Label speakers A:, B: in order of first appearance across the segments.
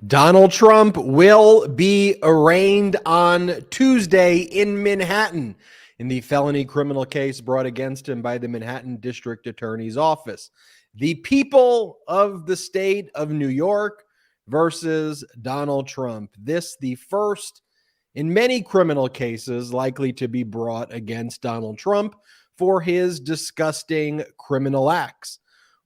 A: Donald Trump will be arraigned on Tuesday in Manhattan in the felony criminal case brought against him by the Manhattan District Attorney's Office. The people of the state of New York versus Donald Trump. This, the first in many criminal cases likely to be brought against Donald Trump for his disgusting criminal acts.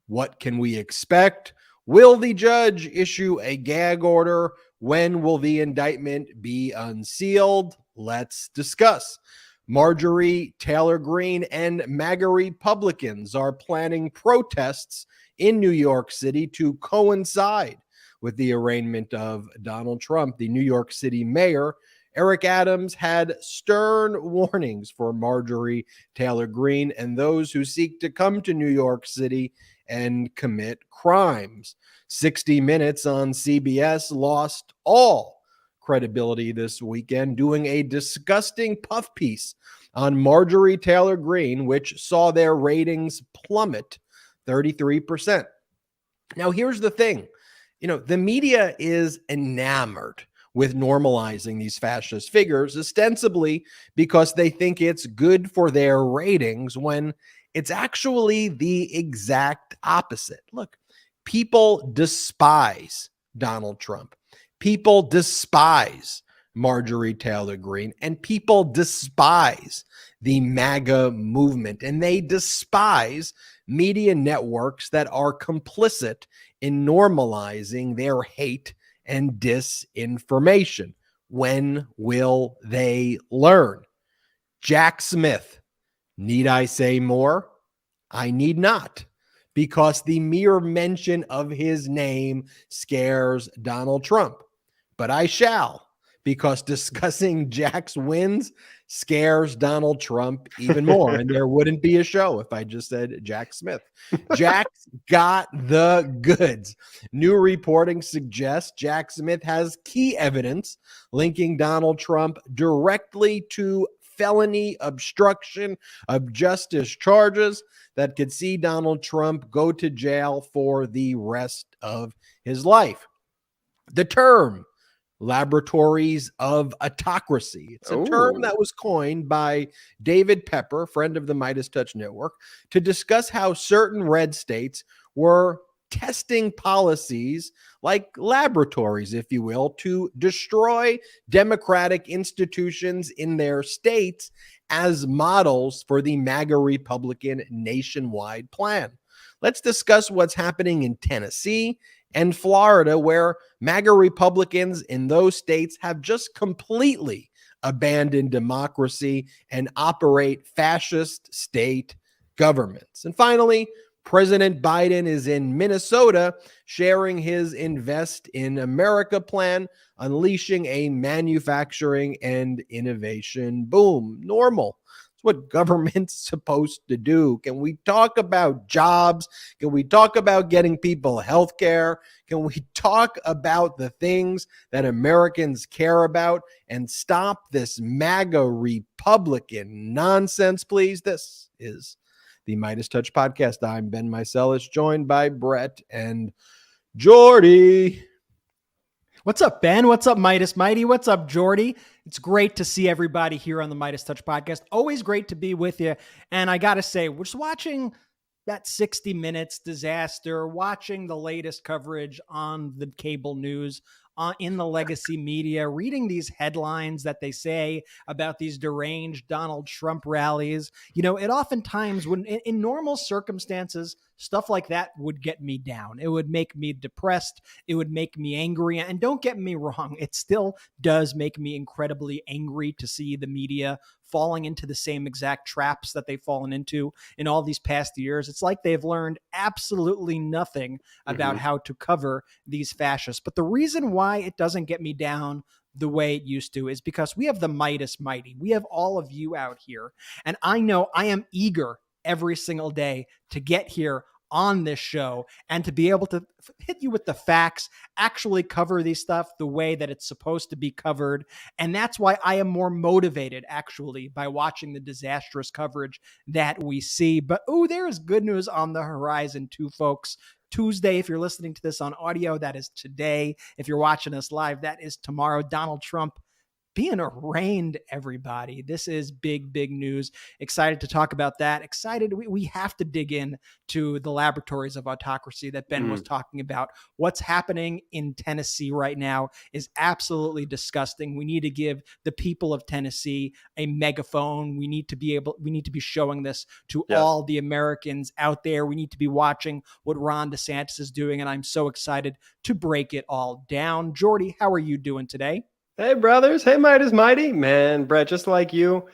A: What can we expect? Will the judge issue a gag order? When will the indictment be unsealed? Let's discuss. Marjorie Taylor Greene and MAGA Republicans are planning protests in New York City to coincide with the arraignment of Donald Trump. The New York City mayor, Eric Adams, had stern warnings for Marjorie Taylor Greene and those who seek to come to New York City and commit crimes. 60 Minutes on CBS lost all credibility this weekend, doing a disgusting puff piece on Marjorie Taylor Greene, which saw their ratings plummet 33%. Now, here's the thing. The media is enamored with normalizing these fascist figures, ostensibly because they think it's good for their ratings, when it's actually the exact opposite. Look, people despise Donald Trump. People despise Marjorie Taylor Greene, and people despise the MAGA movement, and they despise media networks that are complicit in normalizing their hate and disinformation. When will they learn? Jack Smith. Need I say more? I need not, because the mere mention of his name scares Donald Trump. But I shall, because discussing Jack's wins scares Donald Trump even more. And there wouldn't be a show if I just said Jack Smith. Jack's got the goods. New reporting suggests Jack Smith has key evidence linking Donald Trump directly to felony obstruction of justice charges that could see Donald Trump go to jail for the rest of his life. The term laboratories of autocracy. It's a term that was coined by David Pepper, friend of the Midas Touch Network, to discuss how certain red states were testing policies like laboratories, if you will, to destroy democratic institutions in their states as models for the MAGA Republican nationwide plan. Let's discuss what's happening in Tennessee and Florida, where MAGA Republicans in those states have just completely abandoned democracy and operate fascist state governments. And finally, President Biden is in Minnesota sharing his Invest in America plan, unleashing a manufacturing and innovation boom. Normal. It's what government's supposed to do. Can we talk about jobs? Can we talk about getting people health care? Can we talk about the things that Americans care about and stop this MAGA Republican nonsense, please? This is the Midas Touch Podcast. I'm Ben Meiselas, joined by Brett and Jordy.
B: What's up, Ben? What's up, Midas Mighty? What's up, Jordy? It's great to see everybody here on the Midas Touch Podcast. Always great to be with you. And I got to say, we're just watching that 60 Minutes disaster, watching the latest coverage on the cable news, in the legacy media, reading these headlines that they say about these deranged Donald Trump rallies. It oftentimes, when in normal circumstances, stuff like that would get me down. It would make me depressed. It would make me angry. And don't get me wrong, it still does make me incredibly angry to see the media falling into the same exact traps that they've fallen into in all these past years. It's like they've learned absolutely nothing about how to cover these fascists. But the reason why it doesn't get me down the way it used to is because we have the Midas Mighty. We have all of you out here. And I know I am eager every single day to get here on this show and to be able to hit you with the facts, actually cover these stuff the way that it's supposed to be covered. And that's why I am more motivated actually by watching the disastrous coverage that we see. But there is good news on the horizon too, folks. Tuesday, if you're listening to this on audio, that is today. If you're watching us live, that is tomorrow. Donald Trump being arraigned, everybody. This is big, big news. Excited to talk about that. Excited. We have to dig in to the laboratories of autocracy that Ben was talking about. What's happening in Tennessee right now is absolutely disgusting. We need to give the people of Tennessee a megaphone. We need to be showing this to all the Americans out there. We need to be watching what Ron DeSantis is doing. And I'm so excited to break it all down. Jordy, how are you doing today?
C: Hey, brothers. Hey, Midas Mighty. Man, Brett, just like you,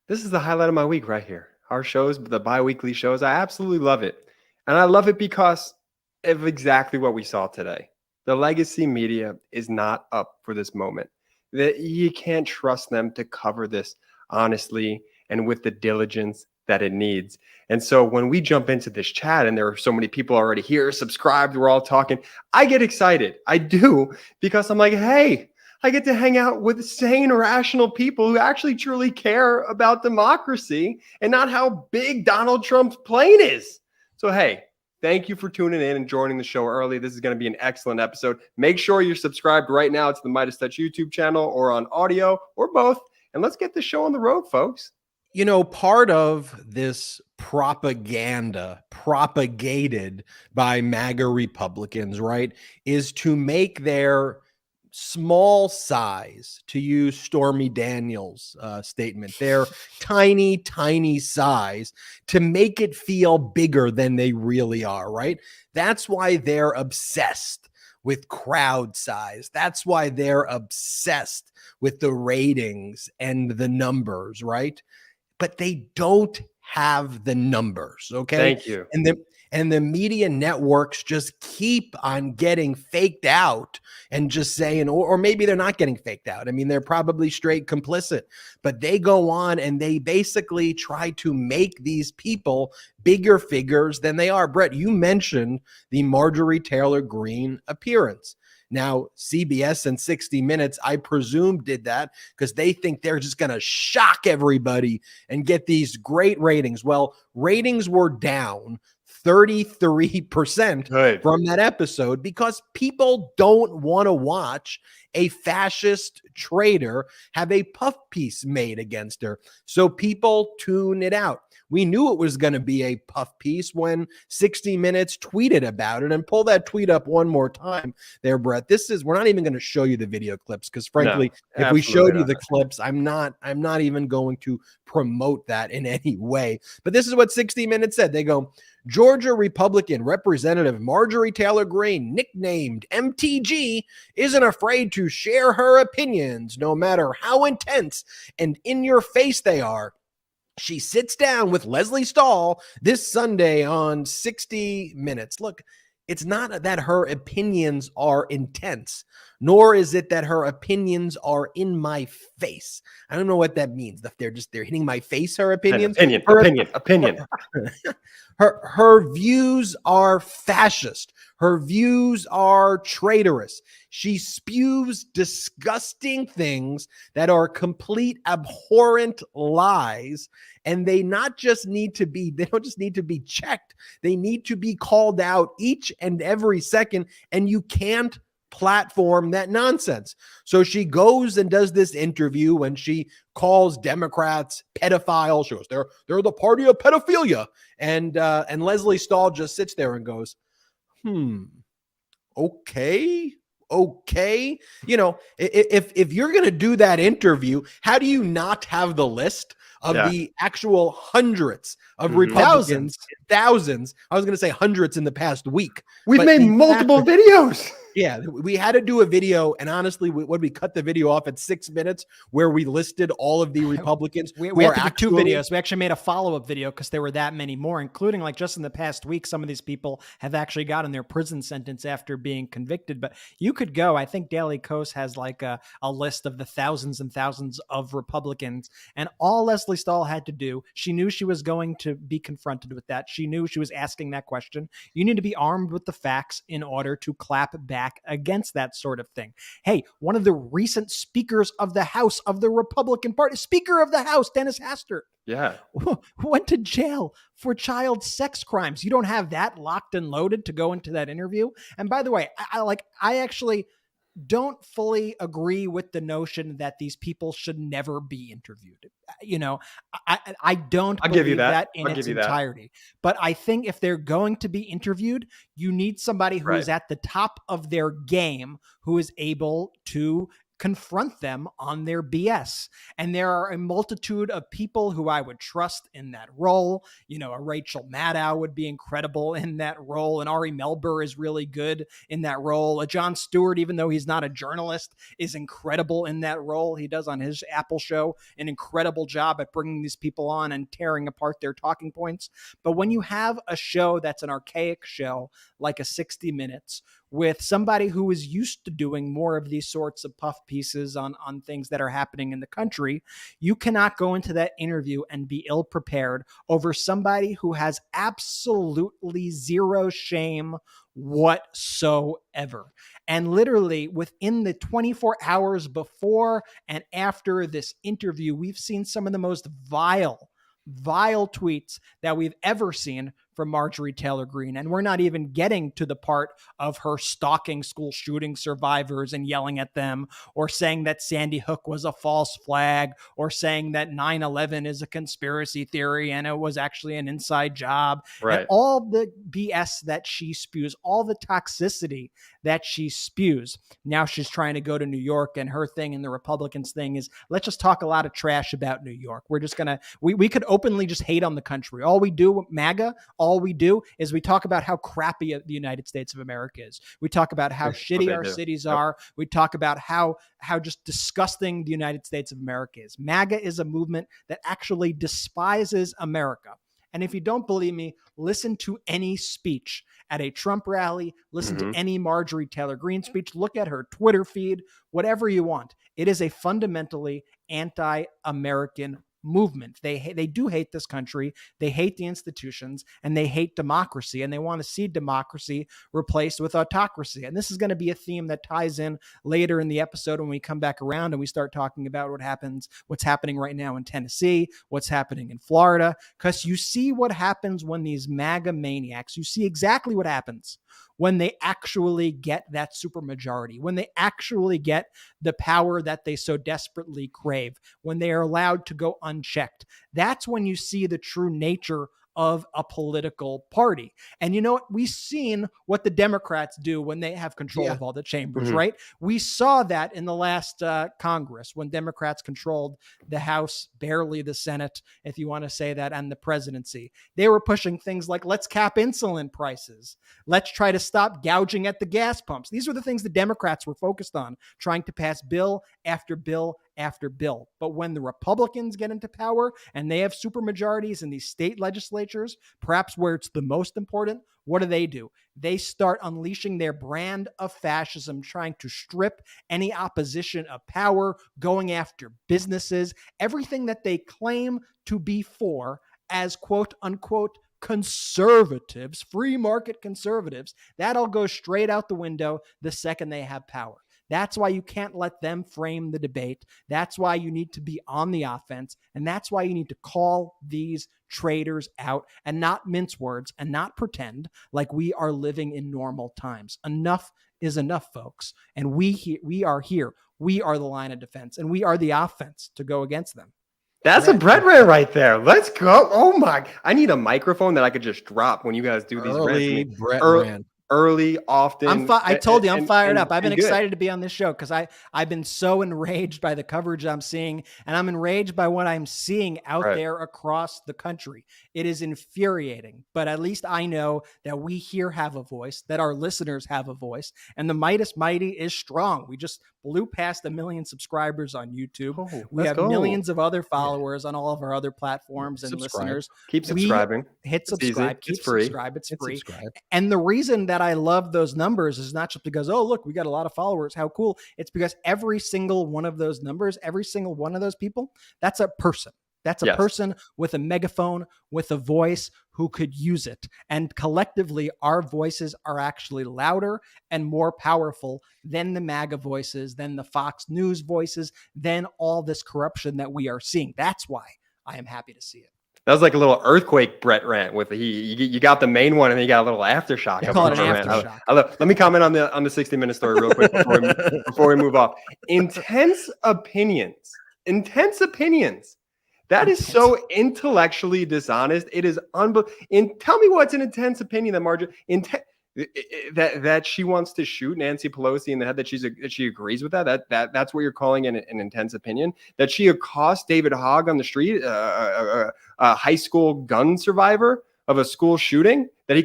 C: this is the highlight of my week right here. Our shows, the bi-weekly shows, I absolutely love it. And I love it because of exactly what we saw today. The legacy media is not up for this moment. You can't trust them to cover this honestly and with the diligence that it needs. And so when we jump into this chat and there are so many people already here, subscribed, we're all talking, I get excited. I do, because I'm like, hey, I get to hang out with sane, rational people who actually truly care about democracy and not how big Donald Trump's plane is. So, hey, thank you for tuning in and joining the show early. This is going to be an excellent episode. Make sure you're subscribed right now to the Midas Touch YouTube channel or on audio or both. And let's get the show on the road, folks.
A: You know, part of this propaganda propagated by MAGA Republicans, right, is to make their small size, to use Stormy Daniels' statement, their tiny size, to make it feel bigger than they really are, right? That's why they're obsessed with crowd size. That's why they're obsessed with the ratings and the numbers, right? But they don't have the numbers, okay?
C: Thank you.
A: And the media networks just keep on getting faked out and just saying, or maybe they're not getting faked out. I mean, they're probably straight complicit, but they go on and they basically try to make these people bigger figures than they are. Brett, you mentioned the Marjorie Taylor Greene appearance. Now, CBS and 60 Minutes, I presume, did that because they think they're just going to shock everybody and get these great ratings. Well, ratings were down 33% from that episode because people don't want to watch a fascist traitor have a puff piece made against her. So people tune it out. We knew it was going to be a puff piece when 60 Minutes tweeted about it. And pull that tweet up one more time there, Brett. We're not even going to show you the video clips because frankly, if we showed you the clips, I'm not even going to promote that in any way. But this is what 60 Minutes said. They go, Georgia Republican Representative Marjorie Taylor Greene, nicknamed MTG, isn't afraid to share her opinions, no matter how intense and in your face they are. She sits down with Leslie Stahl this Sunday on 60 Minutes. Look, it's not that her opinions are intense, nor is it that her opinions are in my face. I don't know what that means. They're hitting my face, her opinions.
C: Opinion.
A: Her views are fascist. Her views are traitorous. She spews disgusting things that are complete abhorrent lies. And they don't just need to be checked. They need to be called out each and every second. And you can't platform that nonsense. So she goes and does this interview when she calls Democrats pedophiles. She goes, they're the party of pedophilia. And Leslie Stahl just sits there and goes, okay. You know, if you're going to do that interview, how do you not have the list of the actual hundreds of Republicans, thousands. I was going to say hundreds in the past week.
C: We've made multiple videos.
A: Yeah, we had to do a video, and honestly, we cut the video off at 6 minutes where we listed all of the Republicans
B: We
A: who
B: have
A: are
B: to do two
A: actually
B: videos. We actually made a follow-up video because there were that many more, including like just in the past week, some of these people have actually gotten their prison sentence after being convicted. But you could go, I think Daily Kos has like a list of the thousands and thousands of Republicans, and all Leslie Stahl had to do, she knew she was going to be confronted with that. She knew she was asking that question. You need to be armed with the facts in order to clap back against that sort of thing. Hey, one of the recent speakers of the House of the Republican Party, Speaker of the House, Dennis Hastert,
C: Yeah.
B: went to jail for child sex crimes. You don't have that locked and loaded to go into that interview. And by the way, I actually don't fully agree with the notion that these people should never be interviewed. You know, I don't
C: I'll give you
B: believe
C: that.
B: in
C: I'll
B: its
C: give you that.
B: entirety. But I think if they're going to be interviewed, you need somebody who is at the top of their game, who is able to confront them on their BS. And there are a multitude of people who I would trust in that role. You know, a Rachel Maddow would be incredible in that role. And Ari Melber is really good in that role. A Jon Stewart, even though he's not a journalist, is incredible in that role. He does on his Apple show an incredible job at bringing these people on and tearing apart their talking points. But when you have a show that's an archaic show, like a 60 Minutes, with somebody who is used to doing more of these sorts of puff pieces on things that are happening in the country, you cannot go into that interview and be ill prepared over somebody who has absolutely zero shame whatsoever. And literally within the 24 hours before and after this interview, we've seen some of the most vile tweets that we've ever seen from Marjorie Taylor Greene. And we're not even getting to the part of her stalking school shooting survivors and yelling at them, or saying that Sandy Hook was a false flag, or saying that 9/11 is a conspiracy theory and it was actually an inside job.
C: Right.
B: And all the BS that she spews, all the toxicity that she spews. Now she's trying to go to New York, and her thing and the Republicans thing is, let's just talk a lot of trash about New York. We're just going to, we could openly just hate on the country. All we do, MAGA, all we do is we talk about how crappy the United States of America is. We talk about how shitty our cities are. We talk about how just disgusting the United States of America is. MAGA is a movement that actually despises America. And if you don't believe me, listen to any speech at a Trump rally, listen to any Marjorie Taylor Greene speech, look at her Twitter feed, whatever you want. It is a fundamentally anti-American movement. They do hate this country. They hate the institutions, and they hate democracy, and they want to see democracy replaced with autocracy. And this is going to be a theme that ties in later in the episode when we come back around and we start talking about what's happening right now in Tennessee, what's happening in Florida, because you see what happens when these MAGA maniacs, you see exactly what happens when they actually get that supermajority, when they actually get the power that they so desperately crave, when they are allowed to go unchecked. That's when you see the true nature of a political party. And you know what? We've seen what the Democrats do when they have control of all the chambers, right? We saw that in the last Congress, when Democrats controlled the House, barely the Senate, if you want to say that, and the presidency. They were pushing things like, let's cap insulin prices. Let's try to stop gouging at the gas pumps. These were the things the Democrats were focused on, trying to pass bill after bill after bill. But when the Republicans get into power and they have supermajorities in these state legislatures, perhaps where it's the most important, what do? They start unleashing their brand of fascism, trying to strip any opposition of power, going after businesses, everything that they claim to be for as quote unquote conservatives, free market conservatives. That all goes straight out the window the second they have power. That's why you can't let them frame the debate. That's why you need to be on the offense. And that's why you need to call these traitors out and not mince words and not pretend like we are living in normal times. Enough is enough, folks. And we are here. We are the line of defense, and we are the offense to go against them.
C: That's a Brett rant right there. Let's go. Oh my! I need a microphone that I could just drop when you guys do these
A: early
C: rants.
A: Brett rant.
C: early, often.
B: I told you I'm fired up. I've been
C: and good.
B: excited to be on this show because I've been so enraged by the coverage I'm seeing, and I'm enraged by what I'm seeing out
C: Right.
B: there across the country. It is infuriating, but at least I know that we here have a voice, that our listeners have a voice, and the Midas Mighty is strong. We just blew past 1 million subscribers on YouTube.
C: Oh,
B: We
C: let's
B: have
C: go.
B: millions of other followers on all of our other platforms and
A: Subscribe.
B: listeners.
C: Keep subscribing.
B: Hit
C: It's easy.
B: subscribe.
C: It's
B: Keep
C: free.
B: subscribe. It's
A: Hit
B: free.
A: subscribe.
B: And the reason that I love those numbers is not just because, oh, look, we got a lot of followers. How cool. It's because every single one of those numbers, every single one of those people, that's a person. That's a
C: Yes.
B: person with a megaphone, with a voice who could use it. And collectively, our voices are actually louder and more powerful than the MAGA voices, than the Fox News voices, than all this corruption that we are seeing. That's why I am happy to see it.
C: That was like a little earthquake Brett rant with you got the main one and then you got a little aftershock.
B: They
C: of
B: call it
C: Brett
B: an
C: rant.
B: aftershock.
C: Let me comment on the 60-minute story real quick before we move off. Intense opinions. That is so intellectually dishonest. It is unbelievable. Tell me what's an intense opinion that Marjorie that she wants to shoot Nancy Pelosi in the head. That she agrees with that's what you're calling an intense opinion. That she accosts David Hogg on the street, a high school gun survivor of a school shooting. That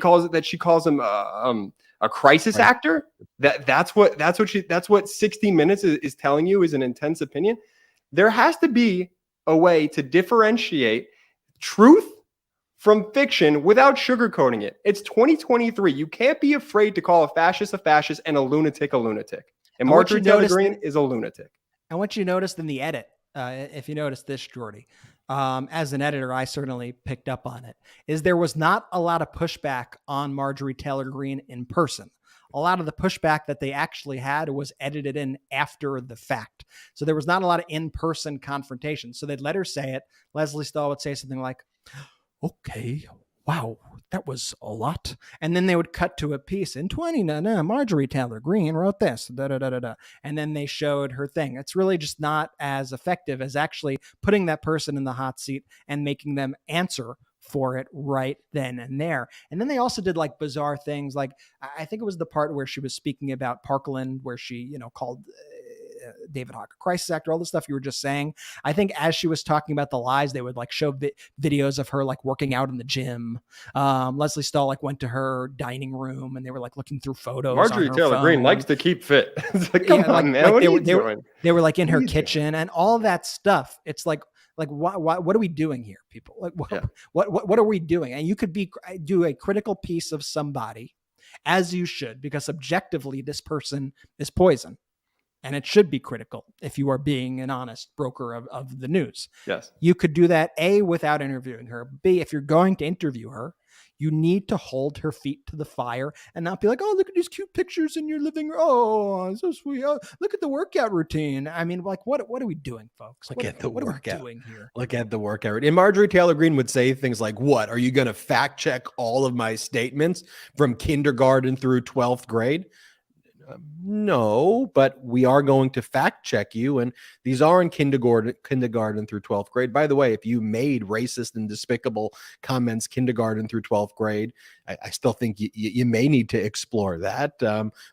C: she calls him a crisis actor. That's what 60 Minutes is telling you is an intense opinion. There has to be a way to differentiate truth from fiction without sugarcoating it. It's 2023. You can't be afraid to call a fascist and a lunatic a lunatic. And Marjorie Taylor Greene is a lunatic.
B: And what you noticed in the edit, if you noticed this, Jordy, as an editor, I certainly picked up on it, is there was not a lot of pushback on Marjorie Taylor Greene in person. A lot of the pushback that they actually had was edited in after the fact. So there was not a lot of in-person confrontation. So they'd let her say it. Leslie Stahl would say something like, okay, wow, that was a lot. And then they would cut to a piece in 20, Marjorie Taylor Greene wrote this, and then they showed her thing. It's really just not as effective as actually putting that person in the hot seat and making them answer for it right then and there. And then they also did like bizarre things. Like I think it was the part where she was speaking about Parkland, where she, called David Hogg a crisis actor, all the stuff you were just saying. I think as she was talking about the lies, they would like show videos of her like working out in the gym. Leslie Stahl like went to her dining room and they were like looking through photos.
C: Marjorie Taylor Greene likes to keep fit. It's like, come on, man. What are you doing?
B: They were like in her kitchen and all that stuff. It's like what are we doing here, people? Like what are we doing? And you could do a critical piece of somebody, as you should, because objectively this person is poison. And it should be critical if you are being an honest broker of the news.
C: Yes.
B: You could do that, A, without interviewing her. B, if you're going to interview her, you need to hold her feet to the fire and not be like, oh, look at these cute pictures in your living room. Oh, so sweet. Oh, look at the workout routine. I mean, like, what are we doing, folks?
A: Look at the workout.
B: What are we doing here?
A: Look at the workout. And Marjorie Taylor Greene would say things like, what? Are you going to fact check all of my statements from kindergarten through 12th grade? No, but we are going to fact check you. And these are in kindergarten through 12th grade. By the way, if you made racist and despicable comments kindergarten through 12th grade, I still think you may need to explore that.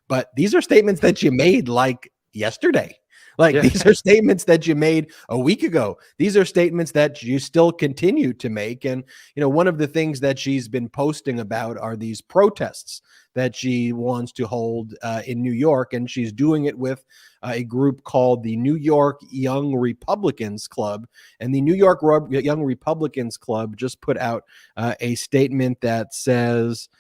A: But these are statements that you made like yesterday. These are statements that you made a week ago. These are statements that you still continue to make. And, one of the things that she's been posting about are these protests that she wants to hold in New York. And she's doing it with a group called the New York Young Republicans Club. And the New York Young Republicans Club just put out a statement that says,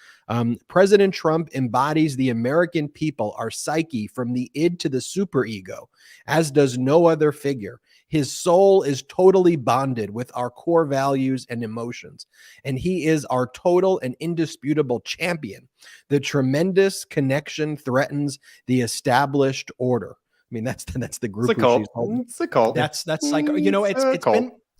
A: President Trump embodies the American people, our psyche, from the id to the superego, as does no other figure. His soul is totally bonded with our core values and emotions, and he is our total and indisputable champion. The tremendous connection threatens the established order. I mean, that's the group.
C: It's a cult. It's a cult.
B: That's psycho.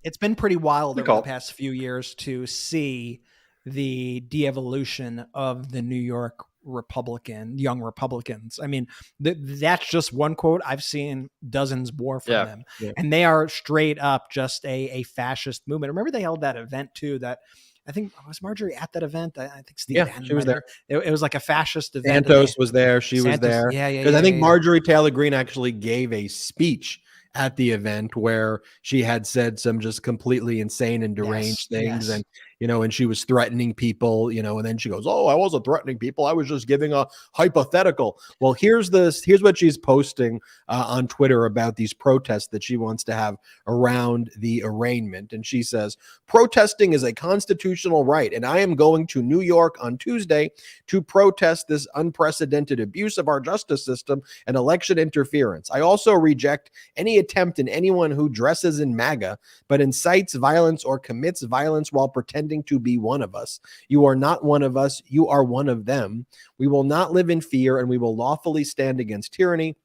B: It's been pretty wild over the past few years to see the de-evolution of the New York young Republicans. I mean, that's just one quote. I've seen dozens more from them. Yeah. And they are straight up just a fascist movement. Remember they held that event too, that I think was Marjorie at that event. I think Steve
A: Yeah,
B: Bannon
A: she was
B: might have
A: there.
B: it was like a fascist event. and
A: Santos was there. She was
B: Santos,
A: there.
B: yeah,
A: Because I think
B: yeah.
A: Marjorie Taylor Greene actually gave a speech at the event where she had said some just completely insane and deranged things.
B: Yes.
A: And, and she was threatening people, and then she goes, "Oh, I wasn't threatening people. I was just giving a hypothetical." Well, here's what she's posting on Twitter about these protests that she wants to have around the arraignment. And she says, "Protesting is a constitutional right, and I am going to New York on Tuesday to protest this unprecedented abuse of our justice system and election interference. I also reject any attempt in anyone who dresses in MAGA but incites violence or commits violence while pretending to be one of us. You are not one of us. You are one of them. We will not live in fear, and we will lawfully stand against tyranny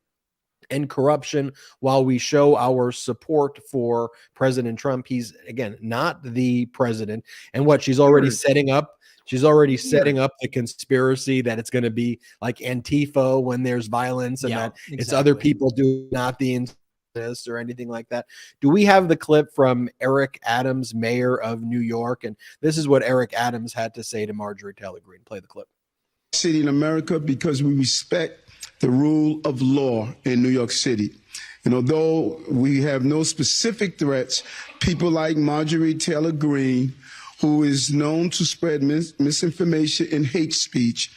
A: and corruption while we show our support for President Trump." He's, again, not the president. And what she's already setting up. She's already setting up the conspiracy that it's going to be like Antifa when there's violence, and that it's other people do, not the or anything like that. Do we have the clip from Eric Adams, mayor of New York? And this is what Eric Adams had to say to Marjorie Taylor Greene. Play the clip.
D: City in America, because we respect the rule of law in New York City. And although we have no specific threats, people like Marjorie Taylor Greene, who is known to spread misinformation and hate speech,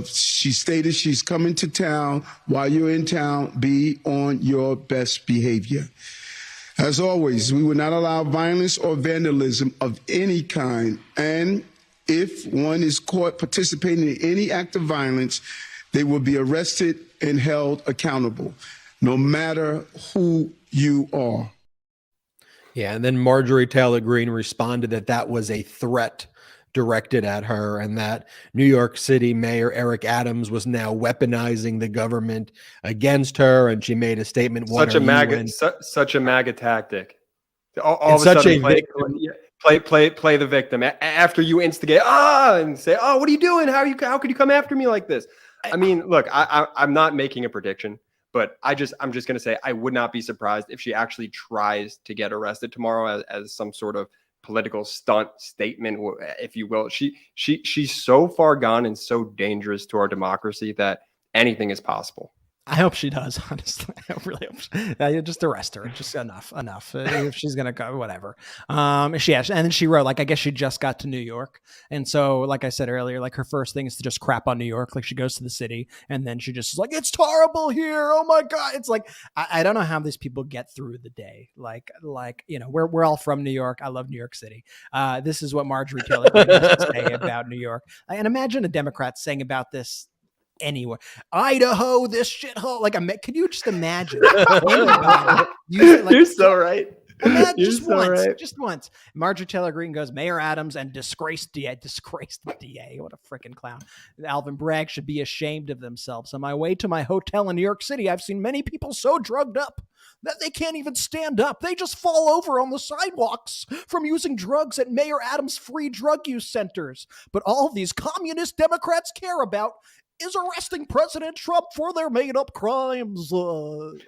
D: she stated she's coming to town. While you're in town, be on your best behavior. As always, we will not allow violence or vandalism of any kind. And if one is caught participating in any act of violence, they will be arrested and held accountable, no matter who you are.
A: Yeah, and then Marjorie Taylor Greene responded that that was a threat directed at her, and that New York City Mayor Eric Adams was now weaponizing the government against her. And she made a statement.
C: Such a MAGA tactic. All of a sudden, play the victim after you instigate and say, "Oh, what are you doing? How could you come after me like this?" I mean, look, I'm not making a prediction, but I'm just going to say I would not be surprised if she actually tries to get arrested tomorrow as some sort of political stunt statement, if you will. She's so far gone and so dangerous to our democracy that anything is possible.
B: I hope she does, honestly. I really hope just arrest her. Just enough. If she's going to go, whatever. And then she wrote, like, I guess she just got to New York. And so, like I said earlier, like her first thing is to just crap on New York. Like she goes to the city and then she just is like, "It's horrible here. Oh my God." It's like, I don't know how these people get through the day. Like, we're all from New York. I love New York City. This is what Marjorie Taylor Greene has to say about New York. And imagine a Democrat saying about this anywhere. Idaho, this shithole. Like, could you just imagine?
C: You're so right.
B: Just once. Marjorie Taylor Greene goes, "Mayor Adams and disgraced DA. What a freaking clown. Alvin Bragg should be ashamed of themselves. On my way to my hotel in New York City, I've seen many people so drugged up that they can't even stand up. They just fall over on the sidewalks from using drugs at Mayor Adams' free drug use centers. But all these communist Democrats care about is arresting President Trump for their made-up crimes."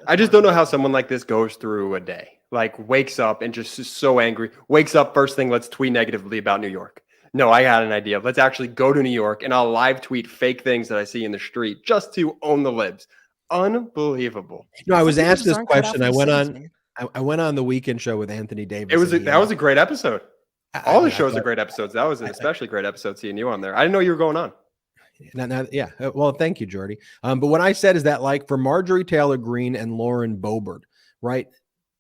C: I just don't know how someone like this goes through a day. Like, wakes up and just is so angry. Wakes up, first thing, let's tweet negatively about New York. No, I had an idea. Let's actually go to New York and I'll live tweet fake things that I see in the street just to own the libs. Unbelievable.
A: No, I was asked this question. I went on the Weekend Show with Anthony Davis.
C: That was a great episode. All the shows are great episodes. That was an especially great episode seeing you on there. I didn't know you were going on.
A: Yeah. Well, thank you, Jordy. But what I said is that, like, for Marjorie Taylor Greene and Lauren Boebert, right,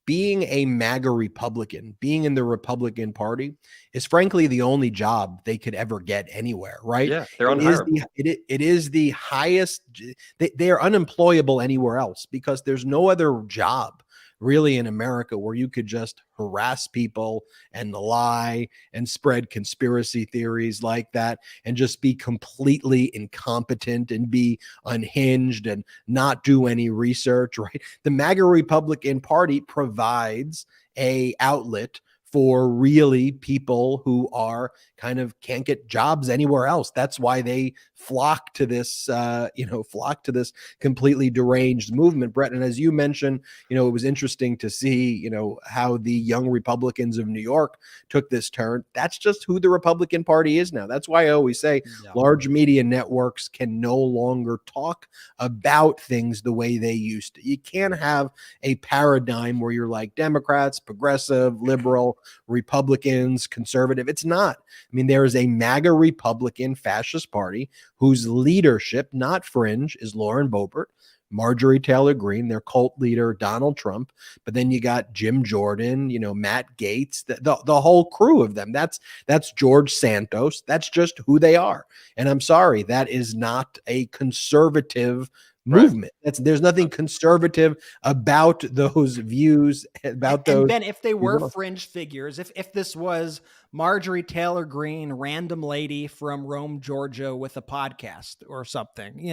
A: being a MAGA Republican, being in the Republican Party is frankly the only job they could ever get anywhere, right?
C: Yeah, they're unhireable.
A: It is the highest. They are unemployable anywhere else because there's no other job really in America where you could just harass people and lie and spread conspiracy theories like that and just be completely incompetent and be unhinged and not do any research, right? The MAGA Republican Party provides a outlet for really people who are kind of can't get jobs anywhere else. That's why they flock to this, flock to this completely deranged movement, Brett. And as you mentioned, it was interesting to see, how the young Republicans of New York took this turn. That's just who the Republican Party is now. That's why I always say large media networks can no longer talk about things the way they used to. You can't have a paradigm where you're like Democrats, progressive, liberal, Republicans, conservative. It's not. I mean, there is a MAGA Republican fascist party whose leadership, not fringe, is Lauren Boebert, Marjorie Taylor Greene, their cult leader, Donald Trump. But then you got Jim Jordan, Matt Gaetz, the whole crew of them. That's George Santos. That's just who they are. And I'm sorry, that is not a conservative movement. There's nothing conservative about those views, about those.
B: And Ben, if they were fringe figures, if this was Marjorie Taylor Greene, random lady from Rome, Georgia, with a podcast or something,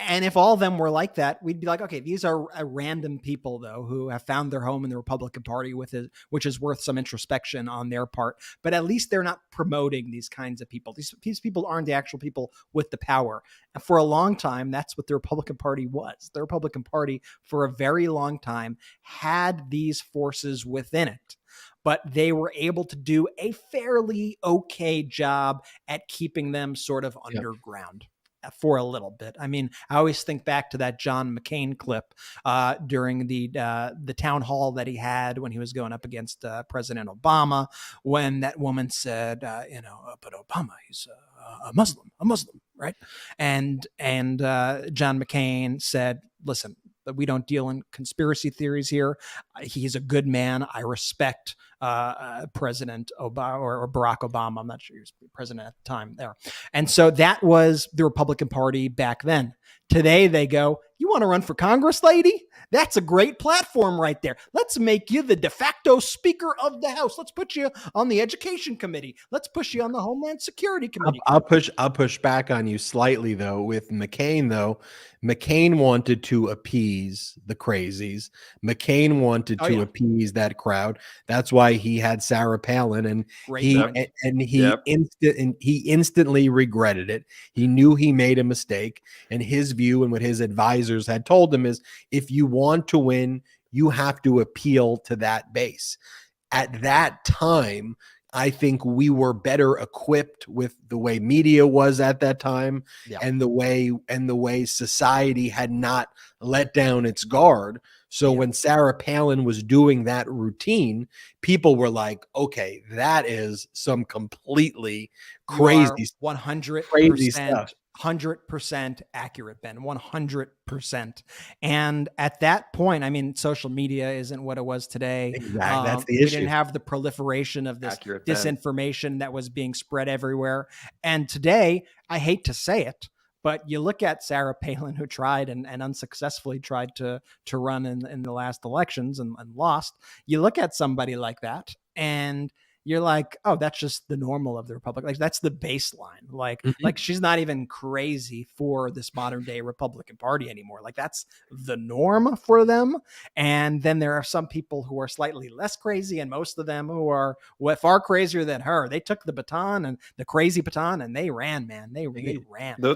B: and if all of them were like that, we'd be like, okay, these are random people, though, who have found their home in the Republican Party, which is worth some introspection on their part. But at least they're not promoting these kinds of people. These people aren't the actual people with the power. And for a long time, that's what the Republican Party was. The Republican Party, for a very long time, had these forces within it. But they were able to do a fairly okay job at keeping them sort of underground for a little bit. I mean, I always think back to that John McCain clip during the town hall that he had when he was going up against President Obama, when that woman said, but Obama, he's a Muslim, right? And John McCain said, listen, we don't deal in conspiracy theories here. He's a good man. I respect President Obama or Barack Obama. I'm not sure he was president at the time there. And so that was the Republican Party back then. Today they go, you want to run for Congress, lady? That's a great platform right there. Let's make you the de facto Speaker of the House. Let's put you on the Education Committee. Let's push you on the Homeland Security Committee.
A: I'll push back on you slightly, though, with McCain, though. McCain wanted to appease the crazies. McCain wanted to appease that crowd. That's why he had Sarah Palin, and he instantly regretted it. He knew he made a mistake, and his view and what his advisors had told him is, if you want to win, you have to appeal to that base. At that time, I think we were better equipped with the way media was at that time, and the way society had not let down its guard. So when Sarah Palin was doing that routine, people were like, okay, that is some completely crazy,
B: 100%
A: crazy stuff.
B: 100% accurate, Ben, 100%. And at that point, I mean, social media isn't what it was today.
A: Exactly. That's the
B: issue. We didn't have the proliferation of this disinformation that was being spread everywhere. And today, I hate to say it, but you look at Sarah Palin, who tried and unsuccessfully tried to run in the last elections and lost. You look at somebody like that and you're like, oh, that's just the normal of the Republic. Like, that's the baseline. Like she's not even crazy for this modern day Republican Party anymore. Like, that's the norm for them. And then there are some people who are slightly less crazy, and most of them who are far crazier than her. They took the baton, and the crazy baton, and they ran, man. They ran.
C: They're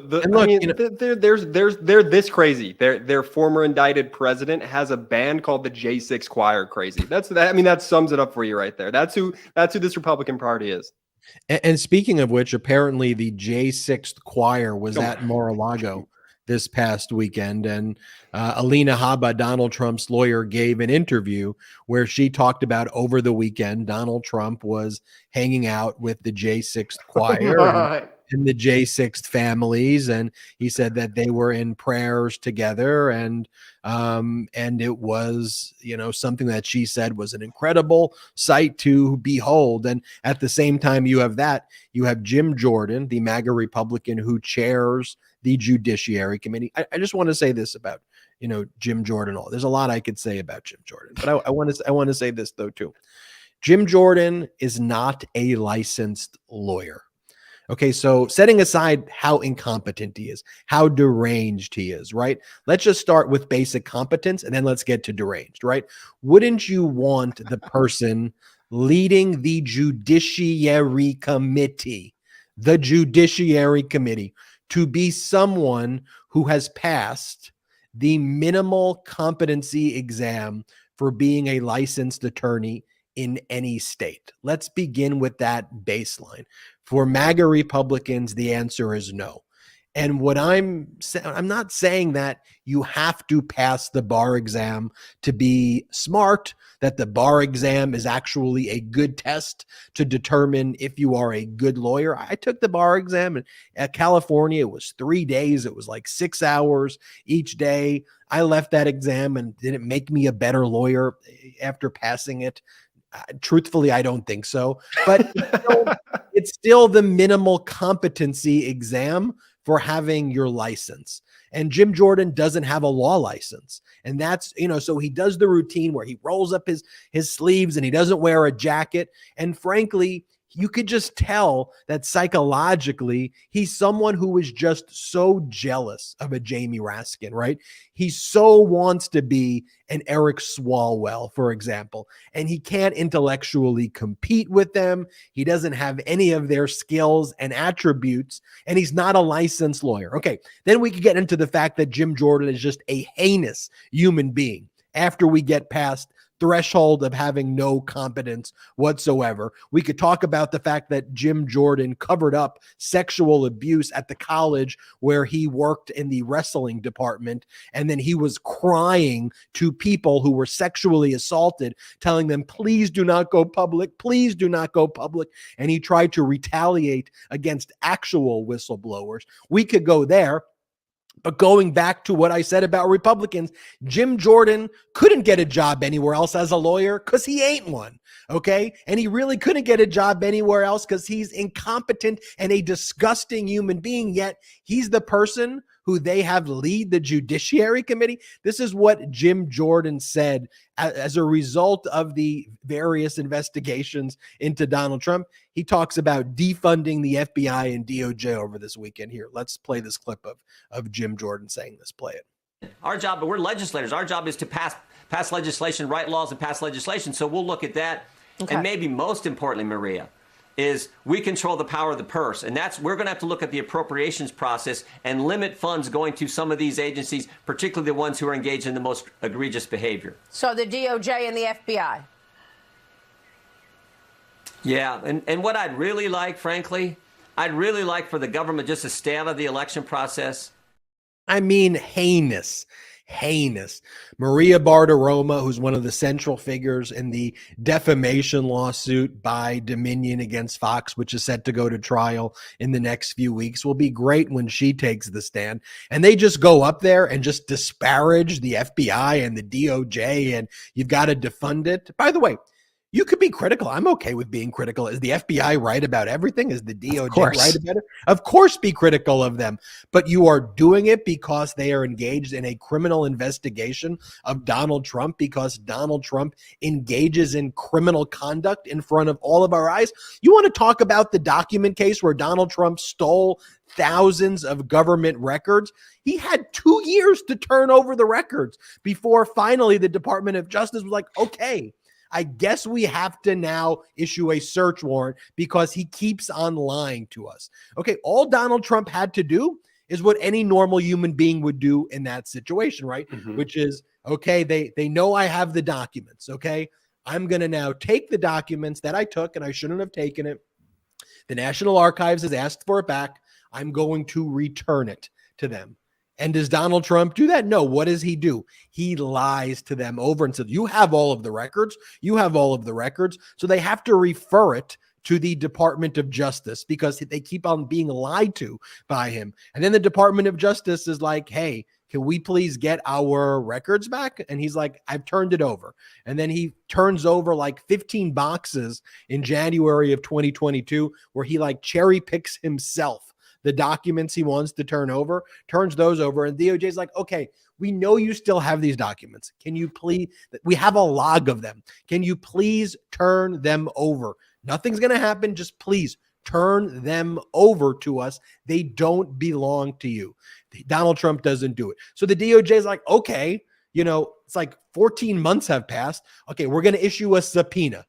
C: this crazy. Their former indicted president has a band called the J6 Choir. Crazy. That sums it up for you right there. That's who this Republican Party is.
A: And speaking of which, apparently the J6th Choir was at Mar-a-Lago this past weekend, and Alina Habba, Donald Trump's lawyer, gave an interview where she talked about over the weekend Donald Trump was hanging out with the J6th Choir and the J6th families, and he said that they were in prayers together, and it was, something that she said was an incredible sight to behold. And at the same time, you have Jim Jordan, the MAGA Republican who chairs the Judiciary Committee. I just want to say this about, Jim Jordan. There's a lot I could say about Jim Jordan, but I want to say this though too. Jim Jordan is not a licensed lawyer. Okay, so setting aside how incompetent he is, how deranged he is, right? Let's just start with basic competence and then let's get to deranged, right? Wouldn't you want the person leading the Judiciary Committee, the Judiciary Committee to be someone who has passed the minimal competency exam for being a licensed attorney in any state. Let's begin with that baseline. For MAGA Republicans, the answer is no. And what I'm not saying that you have to pass the bar exam to be smart, that the bar exam is actually a good test to determine if you are a good lawyer. I took the bar exam and at California. It was 3 days. It was like 6 hours each day. I left that exam, and did it make me a better lawyer after passing it? Truthfully, I don't think so. But it's still the minimal competency exam for having your license. And Jim Jordan doesn't have a law license. And that's, so he does the routine where he rolls up his sleeves and he doesn't wear a jacket. And frankly, you could just tell that psychologically, he's someone who is just so jealous of a Jamie Raskin, right? He so wants to be an Eric Swalwell, for example, and he can't intellectually compete with them. He doesn't have any of their skills and attributes, and he's not a licensed lawyer. Okay, then we could get into the fact that Jim Jordan is just a heinous human being after we get past threshold of having no competence whatsoever. We could talk about the fact that Jim Jordan covered up sexual abuse at the college where he worked in the wrestling department, and then he was crying to people who were sexually assaulted, telling them, please do not go public, please do not go public. And he tried to retaliate against actual whistleblowers. We could go there. But going back to what I said about Republicans, Jim Jordan couldn't get a job anywhere else as a lawyer because he ain't one, okay? And he really couldn't get a job anywhere else because he's incompetent and a disgusting human being, yet he's the person who they have lead the Judiciary Committee. This is what Jim Jordan said as a result of the various investigations into Donald Trump. He talks about defunding the FBI and DOJ over this weekend. Here, let's play this clip of Jim Jordan saying this. Play it.
E: Our job, but we're legislators. Our job is to pass legislation, write laws, and pass legislation. So we'll look at that. Okay. And maybe most importantly, Maria, is we control the power of the purse. And we're going to have to look at the appropriations process and limit funds going to some of these agencies, particularly the ones who are engaged in the most egregious behavior.
F: So the DOJ and the FBI.
E: Yeah, and what I'd really like, frankly, I'd really like for the government just to stay out of the election process.
A: I mean, heinous. Maria Bartiromo, who's one of the central figures in the defamation lawsuit by Dominion against Fox, which is set to go to trial in the next few weeks, will be great when she takes the stand. And they just go up there and just disparage the FBI and the DOJ, and you've got to defund it. By the way, you could be critical. I'm okay with being critical. Is the FBI right about everything? Is the DOJ right about it? Of course, be critical of them. But you are doing it because they are engaged in a criminal investigation of Donald Trump, because Donald Trump engages in criminal conduct in front of all of our eyes. You want to talk about the document case where Donald Trump stole thousands of government records? He had 2 years to turn over the records before finally the Department of Justice was like, okay, I guess we have to now issue a search warrant because he keeps on lying to us. Okay, all Donald Trump had to do is what any normal human being would do in that situation, right? Mm-hmm. Which is, okay, they know I have the documents, okay? I'm going to now take the documents that I took and I shouldn't have taken it. The National Archives has asked for it back. I'm going to return it to them. And does Donald Trump do that? No. What does he do? He lies to them over and says, you have all of the records. You have all of the records. So they have to refer it to the Department of Justice because they keep on being lied to by him. And then the Department of Justice is like, hey, can we please get our records back? And he's like, I've turned it over. And then he turns over like 15 boxes in January of 2022 where he like cherry picks himself the documents he wants to turn over, turns those over. And DOJ is like, okay, we know you still have these documents. Can you please, we have a log of them. Can you please turn them over? Nothing's going to happen. Just please turn them over to us. They don't belong to you. Donald Trump doesn't do it. So the DOJ is like, okay, it's like 14 months have passed. Okay, we're going to issue a subpoena.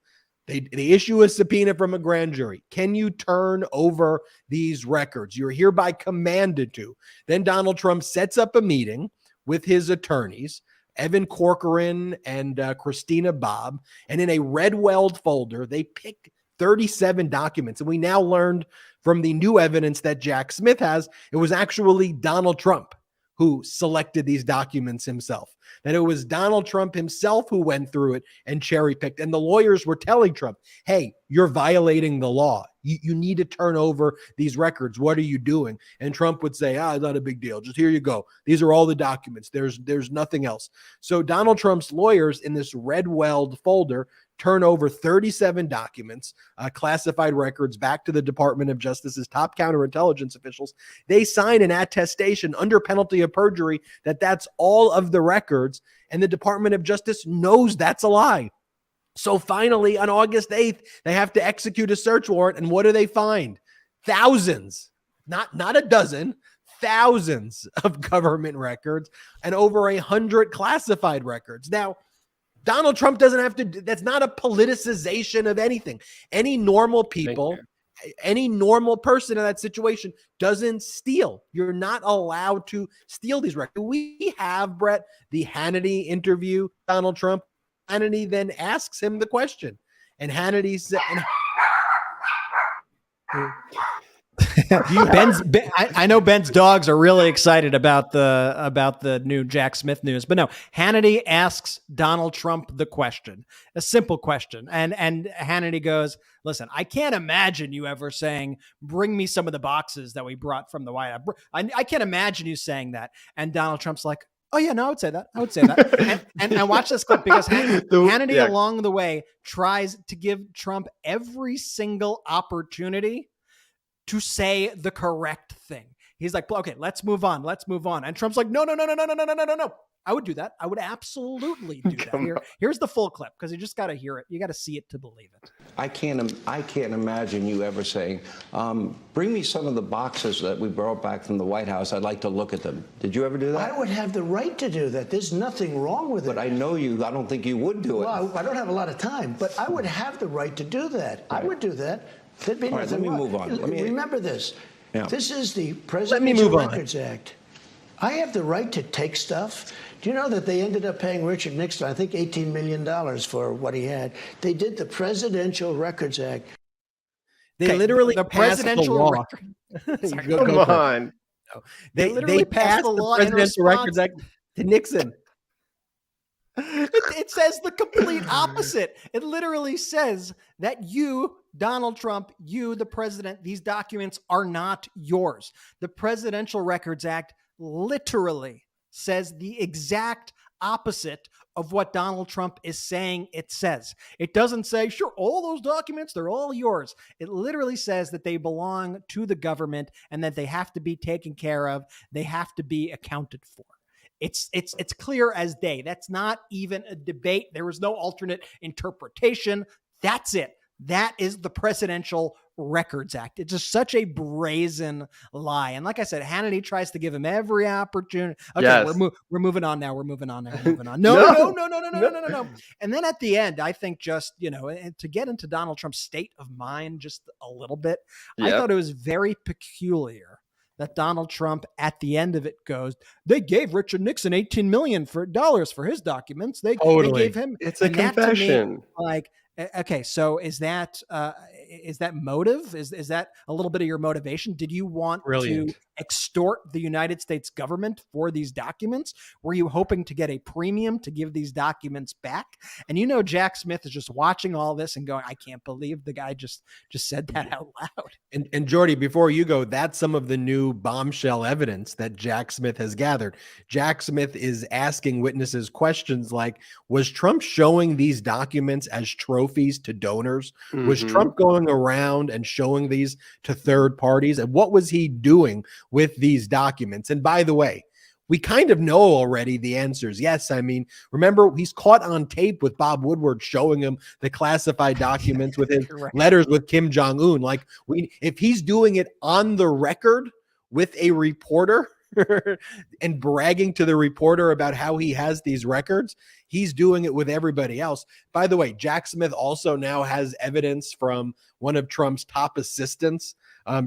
A: They issue a subpoena from a grand jury. Can you turn over these records? You're hereby commanded to. Then Donald Trump sets up a meeting with his attorneys, Evan Corcoran and Christina Bobb, and in a red-weld folder, they pick 37 documents. And we now learned from the new evidence that Jack Smith has, it was actually Donald Trump who selected these documents himself, that it was Donald Trump himself who went through it and cherry picked. And the lawyers were telling Trump, hey, you're violating the law. You need to turn over these records. What are you doing? And Trump would say, it's not a big deal. Just here you go. These are all the documents. There's nothing else. So Donald Trump's lawyers in this red weld folder turn over 37 documents, classified records back to the Department of Justice's top counterintelligence officials. They sign an attestation under penalty of perjury that that's all of the records, and the Department of Justice knows that's a lie. So finally, on August 8th, they have to execute a search warrant, and what do they find? Thousands, not a dozen, thousands of government records and over 100 classified records. Now, Donald Trump doesn't have to, that's not a politicization of anything. Any normal people, any normal person in that situation doesn't steal. You're not allowed to steal these records. We have, Brett, the Hannity interview Donald Trump. Hannity then asks him the question. And Hannity said,
B: I know Ben's dogs are really excited about the new Jack Smith news, but no, Hannity asks Donald Trump the question, a simple question. And Hannity goes, listen, I can't imagine you ever saying, bring me some of the boxes that we brought from the White House. I can't imagine you saying that. And Donald Trump's like, oh yeah, no, I would say that. and watch this clip, because Hannity along the way tries to give Trump every single opportunity to say the correct thing. He's like, okay, let's move on. And Trump's like, no. I would do that. I would absolutely do that. Here's the full clip, because you just got to hear it. You got to see it to believe it.
G: I can't imagine you ever saying, bring me some of the boxes that we brought back from the White House. I'd like to look at them. Did you ever do that?
H: I would have the right to do that. There's nothing wrong with it.
G: But I don't think you would do it.
H: Well, I don't have a lot of time, but I would have the right to do that. Right. I would do that. There'd be nothing
G: wrong. Let me move on.
H: Remember this.
G: Yeah.
H: This is the Presidential Records Act. I have the right to take stuff. Do you know that they ended up paying Richard Nixon, I think, $18 million for what he had? They did the Presidential Records Act.
A: They literally
B: the
A: passed
B: presidential
A: the law.
C: Come on.
A: They passed the Presidential Records Act to Nixon.
B: It says the complete opposite. It literally says that you, Donald Trump, you, the president, these documents are not yours. The Presidential Records Act literally says the exact opposite of what Donald Trump is saying it says. It doesn't say, sure, all those documents, they're all yours. It literally says that they belong to the government and that they have to be taken care of. They have to be accounted for. It's clear as day. That's not even a debate. There is no alternate interpretation. That's it. That is the Presidential Records Act. It's just such a brazen lie. And like I said, Hannity tries to give him every opportunity. Okay, yes. We're moving on now. No. And then at the end, I think just, to get into Donald Trump's state of mind just a little bit, I thought it was very peculiar that Donald Trump at the end of it goes, they gave Richard Nixon $18 million for his documents. They gave him.
C: It's a confession.
B: Like, okay, so is that motive? Is that a little bit of your motivation? Did you want to extort the United States government for these documents? Were you hoping to get a premium to give these documents back? And Jack Smith is just watching all this and going, I can't believe the guy just said that out loud.
A: And Jordy, before you go, that's some of the new bombshell evidence that Jack Smith has gathered. Jack Smith is asking witnesses questions like, was Trump showing these documents as trophies to donors? Mm-hmm. Was Trump going around and showing these to third parties? And what was he doing with these documents? And by the way, we kind of know already the answers. Yes. I mean, remember, he's caught on tape with Bob Woodward showing him the classified documents with his letters with Kim Jong-un. Like, if he's doing it on the record with a reporter, and bragging to the reporter about how he has these records, he's doing it with everybody else. By the way, Jack Smith also now has evidence from one of Trump's top assistants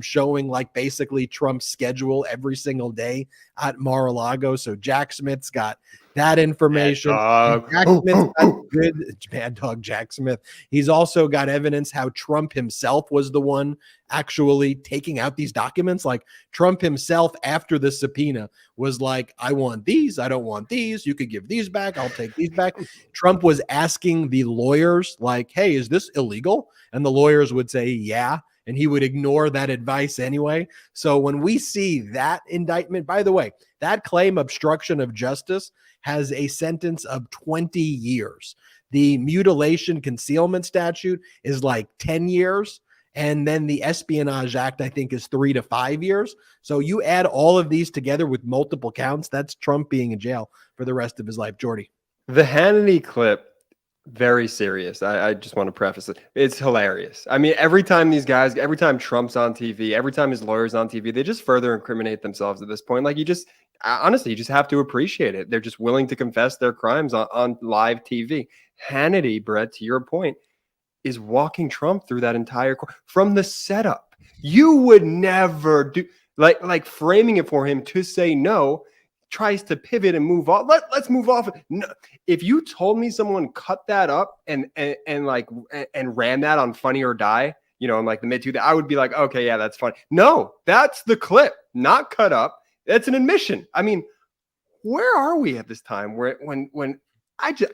A: showing like basically Trump's schedule every single day at Mar-a-Lago. So Jack Smith's got that information. Jack Smith's got good bad dog Jack Smith. He's also got evidence how Trump himself was the one actually taking out these documents. Like Trump himself, after the subpoena, was like, I want these, I don't want these. You could give these back, I'll take these back. Trump was asking the lawyers, like, hey, is this illegal? And the lawyers would say, yeah. And he would ignore that advice anyway. So when we see that indictment, by the way, that claim obstruction of justice has a sentence of 20 years. The mutilation concealment statute is like 10 years. And then the Espionage Act, I think, is 3 to 5 years. So you add all of these together with multiple counts, that's Trump being in jail for the rest of his life. Jordy.
C: The Hannity clip, very serious. I just want to preface it. It's hilarious. I mean, every time Trump's on TV, every time his lawyer's on TV, they just further incriminate themselves at this point. Like honestly, you just have to appreciate it. They're just willing to confess their crimes on live TV. Hannity, Brett, to your point, is walking Trump through that entire from the setup. You would never do like framing it for him to say no. Tries to pivot and move off. Let's move off. No. If you told me someone cut that up and ran that on Funny or Die, in like the mid-2000s, I would be like, okay, yeah, that's funny. No, that's the clip, not cut up. That's an admission. I mean, where are we at this time? When I can't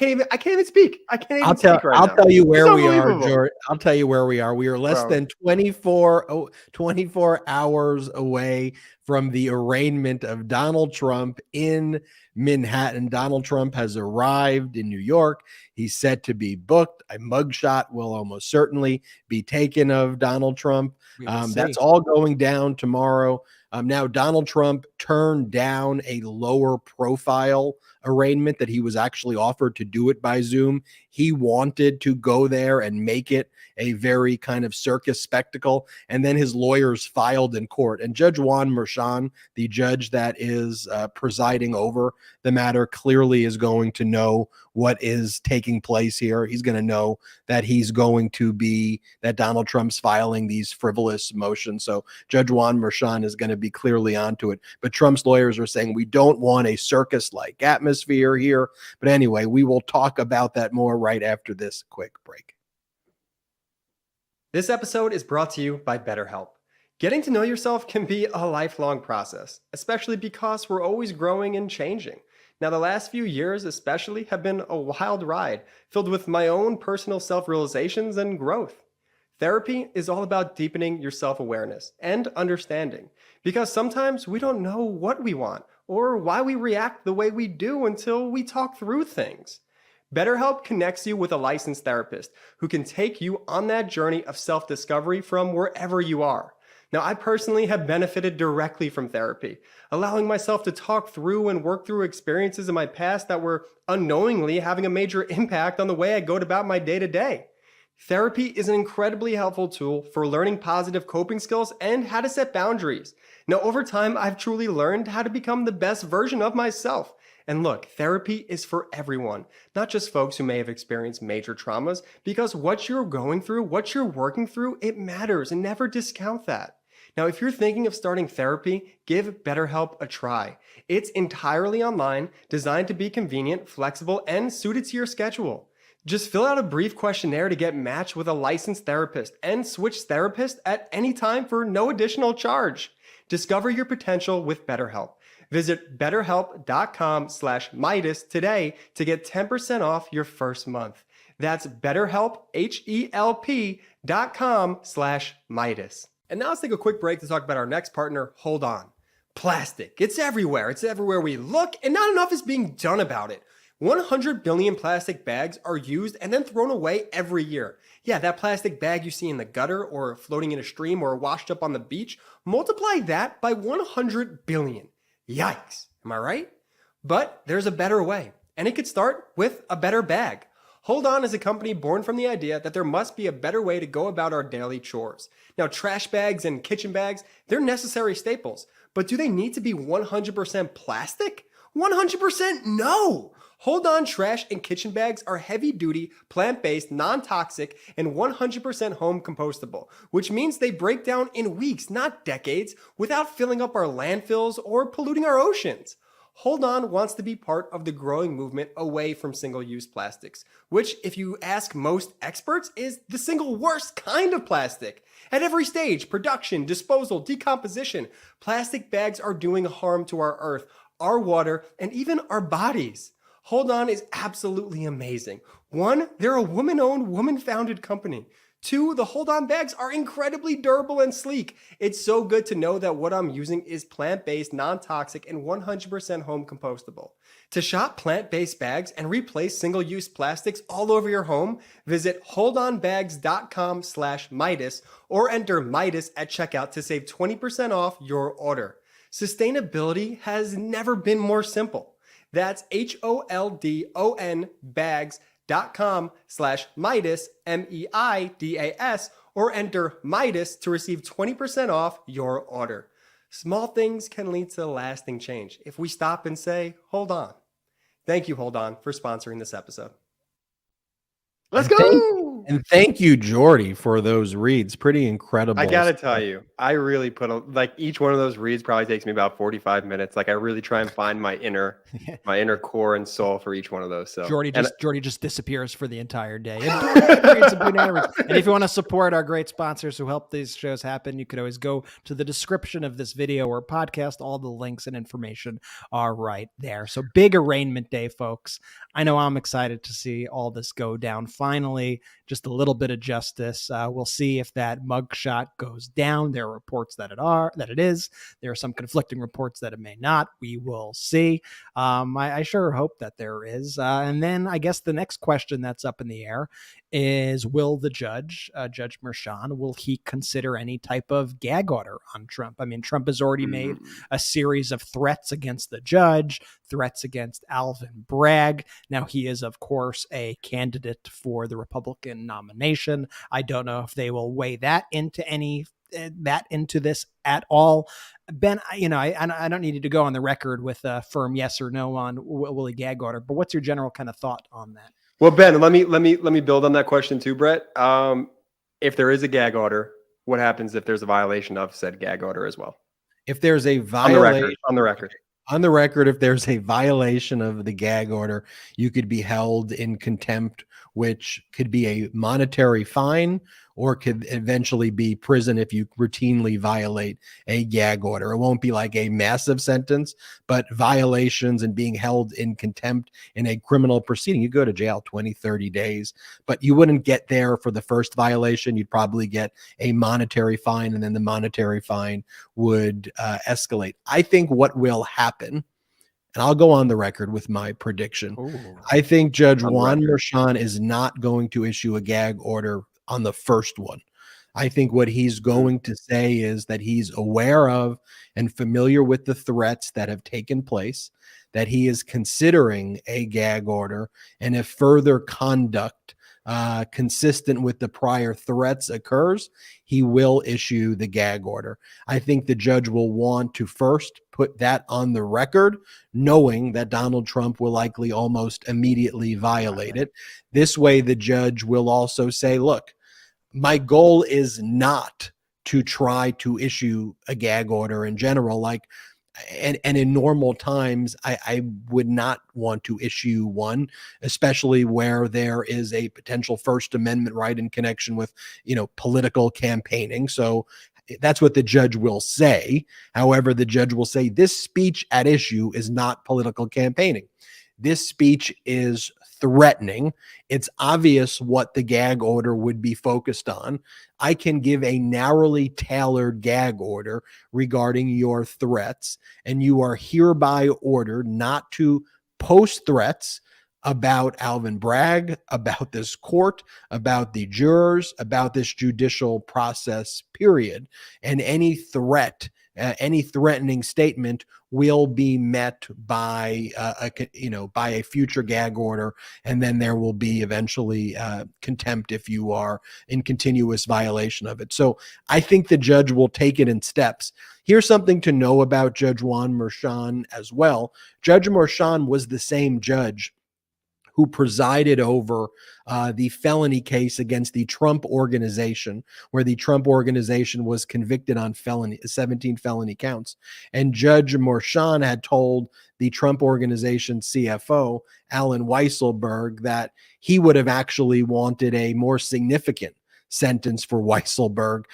C: even speak. I can't even speak right now.
A: I'll tell you where we are, George. I'll tell you where we are. We are less than 24 hours away from the arraignment of Donald Trump in Manhattan. Donald Trump has arrived in New York. He's set to be booked. A mugshot will almost certainly be taken of Donald Trump. That's all going down tomorrow. Now, Donald Trump turned down a lower profile arraignment that he was actually offered to do it by Zoom. He wanted to go there and make it a very kind of circus spectacle. And then his lawyers filed in court. And Judge Juan Merchan, the judge that is presiding over the matter, clearly is going to know what is taking place here. He's going to know that that Donald Trump's filing these frivolous motions. So Judge Juan Merchan is going to be clearly onto it. But Trump's lawyers are saying we don't want a circus-like atmosphere here. But anyway, we will talk about that more right after this quick break.
C: This episode is brought to you by BetterHelp. Getting to know yourself can be a lifelong process, especially because we're always growing and changing. Now, the last few years especially have been a wild ride, filled with my own personal self-realizations and growth. Therapy is all about deepening your self-awareness and understanding, because sometimes we don't know what we want or why we react the way we do until we talk through things. BetterHelp connects you with a licensed therapist who can take you on that journey of self-discovery from wherever you are. Now, I personally have benefited directly from therapy, allowing myself to talk through and work through experiences in my past that were unknowingly having a major impact on the way I go about my day-to-day. Therapy is an incredibly helpful tool for learning positive coping skills and how to set boundaries. Now, over time, I've truly learned how to become the best version of myself. And look, therapy is for everyone, not just folks who may have experienced major traumas, because what you're going through, what you're working through, it matters, and never discount that. Now, if you're thinking of starting therapy, give BetterHelp a try. It's entirely online, designed to be convenient, flexible, and suited to your schedule. Just fill out a brief questionnaire to get matched with a licensed therapist and switch therapists at any time for no additional charge. Discover your potential with BetterHelp. Visit betterhelp.com/Midas today to get 10% off your first month. That's BetterHelp, HELP.com/Midas. And now let's take a quick break to talk about our next partner, Hold On. Plastic. It's everywhere. It's everywhere we look, and not enough is being done about it. 100 billion plastic bags are used and then thrown away every year. Yeah, that plastic bag you see in the gutter or floating in a stream or washed up on the beach, multiply that by 100 billion. Yikes, am I right? But there's a better way, and it could start with a better bag. Hold On is a company born from the idea that there must be a better way to go about our daily chores. Now, trash bags and kitchen bags, they're necessary staples, But do they need to be 100% plastic? 100% no! Hold On trash and kitchen bags are heavy-duty, plant-based, non-toxic, and 100% home compostable, which means they break down in weeks, not decades, without filling up our landfills or polluting our oceans. Hold On wants to be part of the growing movement away from single-use plastics, which, if you ask most experts, is the single worst kind of plastic. At every stage, production, disposal, decomposition, plastic bags are doing harm to our earth, our water, and even our bodies. Hold On is absolutely amazing. 1, they're a woman-owned, woman-founded company. 2, the Hold On bags are incredibly durable and sleek. It's so good to know that what I'm using is plant-based, non-toxic, and 100% home compostable. To shop plant-based bags and replace single-use plastics all over your home, visit holdonbags.com/Midas or enter Midas at checkout to save 20% off your order. Sustainability has never been more simple. That's HOLDON bags.com/Midas, MEIDAS, or enter Midas to receive 20% off your order. Small things can lead to lasting change if we stop and say, hold on. Thank you, Hold On, for sponsoring this episode. Let's go!
A: And thank you, Jordy, for those reads. Pretty incredible.
C: I gotta tell you, I really put each one of those reads probably takes me about 45 minutes. Like I really try and find my inner core and soul for each one of those. So
B: Jordy just disappears for the entire day. And if you want to support our great sponsors who help these shows happen, you could always go to the description of this video or podcast. All the links and information are right there. So big arraignment day, folks. I know I'm excited to see all this go down. Finally, just a little bit of justice. We'll see if that mugshot goes down. There are reports that it is. There are some conflicting reports that it may not. We will see. I sure hope that there is. And then I guess the next question that's up in the air is, will the judge, Judge Merchan, will he consider any type of gag order on Trump? I mean, Trump has already made a series of threats against the judge, threats against Alvin Bragg. Now, he is, of course, a candidate for the Republican nomination. I don't know if they will weigh that into this at all. Ben, I don't need you to go on the record with a firm yes or no on will he gag order, but what's your general kind of thought on that?
C: Well, Ben, let me build on that question too, Brett. If there is a gag order, what happens if there's a violation of said gag order as well?
A: If there's a violation
C: on the record,
A: if there's a violation of the gag order, you could be held in contempt, which could be a monetary fine or could eventually be prison if you routinely violate a gag order. It won't be like a massive sentence, but violations and being held in contempt in a criminal proceeding, you go to jail 20, 30 days, but you wouldn't get there for the first violation. You'd probably get a monetary fine, and then the monetary fine would escalate. I think what will happen, and I'll go on the record with my prediction. Ooh. I think Judge Juan Merchan is not going to issue a gag order on the first one. I think what he's going to say is that he's aware of and familiar with the threats that have taken place, that he is considering a gag order, and if further conduct consistent with the prior threats occurs, he will issue the gag order. I think the judge will want to first put that on the record, knowing that Donald Trump will likely almost immediately violate it. This way, the judge will also say, look, my goal is not to try to issue a gag order in general. And in normal times, I would not want to issue one, especially where there is a potential First Amendment right in connection with, political campaigning. So that's what the judge will say. However, the judge will say this speech at issue is not political campaigning. This speech is threatening. It's obvious what the gag order would be focused on. I can give a narrowly tailored gag order regarding your threats, and you are hereby ordered not to post threats about Alvin Bragg, about this court, about the jurors, about this judicial process, period. And any threat any threatening statement will be met by by a future gag order, and then there will be eventually contempt if you are in continuous violation of it. So I think the judge will take it in steps. Here's something to know about Judge Juan Merchan as well. Judge Merchan was the same judge who presided over the felony case against the Trump Organization, where the Trump Organization was convicted on 17 felony counts. And Judge Merchan had told the Trump Organization CFO, Alan Weisselberg, that he would have actually wanted a more significant sentence for Weisselberg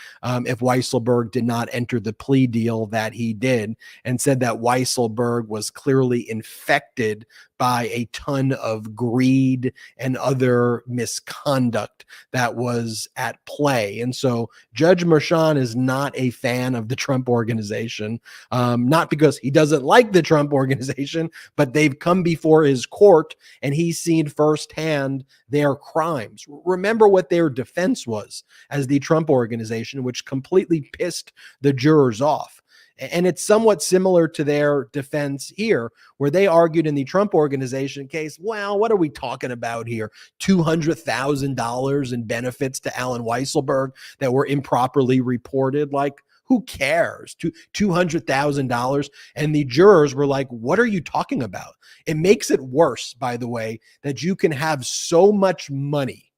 A: if Weisselberg did not enter the plea deal that he did, and said that Weisselberg was clearly infected by a ton of greed and other misconduct that was at play. And so Judge Merchan is not a fan of the Trump Organization, not because he doesn't like the Trump Organization, but they've come before his court and he's seen firsthand their crimes. Remember what their defense was as the Trump Organization, which completely pissed the jurors off. And it's somewhat similar to their defense here, where they argued in the Trump Organization case, well, what are we talking about here? $200,000 in benefits to Alan Weisselberg that were improperly reported. Like, who cares? $200,000. And the jurors were like, what are you talking about? It makes it worse, by the way, that you can have so much money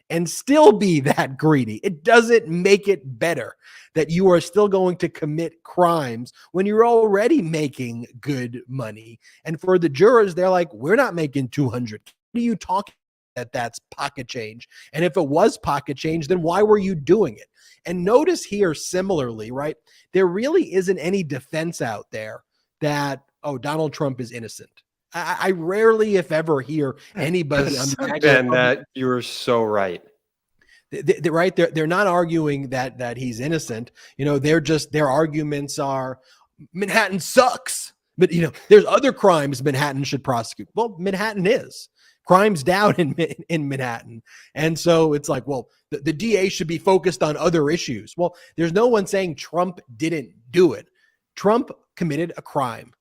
A: and still be that greedy. It doesn't make it better that you are still going to commit crimes when you're already making good money. And for the jurors, they're like, we're not making 200. What are you talking about? That's pocket change. And if it was pocket change, then why were you doing it? And notice here, similarly, right? There really isn't any defense out there that, oh, Donald Trump is innocent. I rarely, if ever, hear anybody.
C: Ben, that you are so right.
A: Right? They're not arguing that he's innocent. Their arguments are Manhattan sucks, but there's other crimes Manhattan should prosecute. Well, Manhattan is crimes down in Manhattan, and so it's like, well, the DA should be focused on other issues. Well, there's no one saying Trump didn't do it. Trump committed a crime.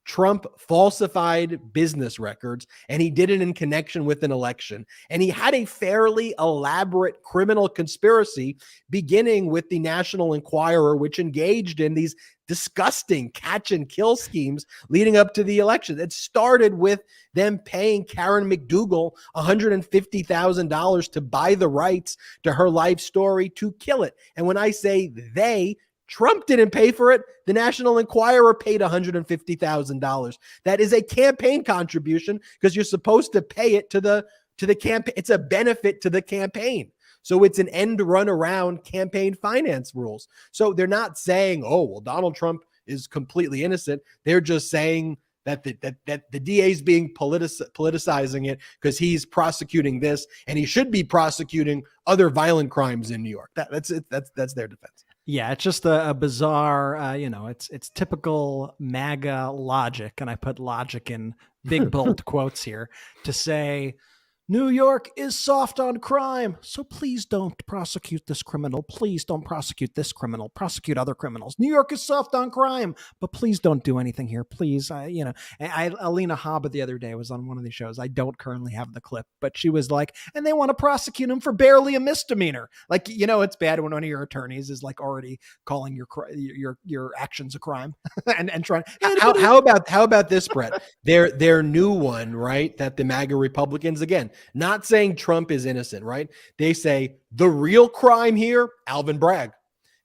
A: Trump falsified business records, and he did it in connection with an election. And he had a fairly elaborate criminal conspiracy beginning with the National Enquirer, which engaged in these disgusting catch and kill schemes leading up to the election. It started with them paying Karen McDougal $150,000 to buy the rights to her life story to kill it. And when I say they, Trump didn't pay for it. The National Enquirer paid $150,000. That is a campaign contribution because you're supposed to pay it to the campaign. It's a benefit to the campaign. So it's an end run around campaign finance rules. So they're not saying, oh, well, Donald Trump is completely innocent. They're just saying that the DA is being politicizing it because he's prosecuting this, and he should be prosecuting other violent crimes in New York. That's it. That's their defense.
B: Yeah, it's just a bizarre, it's typical MAGA logic, and I put logic in big bold quotes here, to say New York is soft on crime, so please don't prosecute this criminal. Please don't prosecute this criminal. Prosecute other criminals. New York is soft on crime, but please don't do anything here. Please, Alina Habba the other day was on one of these shows. I don't currently have the clip, but she was like, and they want to prosecute him for barely a misdemeanor. Like, it's bad when one of your attorneys is like already calling your actions a crime and trying.
A: How about this, Brett? Their new one, right? That the MAGA Republicans, again, not saying Trump is innocent, right? They say the real crime here, Alvin Bragg.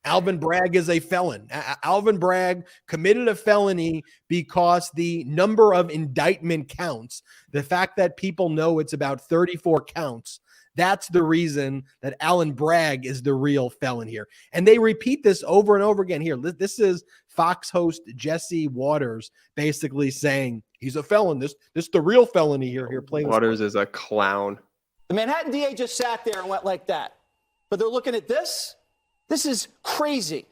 A: Alvin Bragg is a felon. Alvin Bragg committed a felony because the number of indictment counts, the fact that people know it's about 34 counts, that's the reason that Alvin Bragg is the real felon here. And they repeat this over and over again here. This is Fox host Jesse Waters basically saying he's a felon. This the real felony here playing.
C: Waters is a clown.
I: The Manhattan DA just sat there and went like that. But they're looking at this. This is crazy.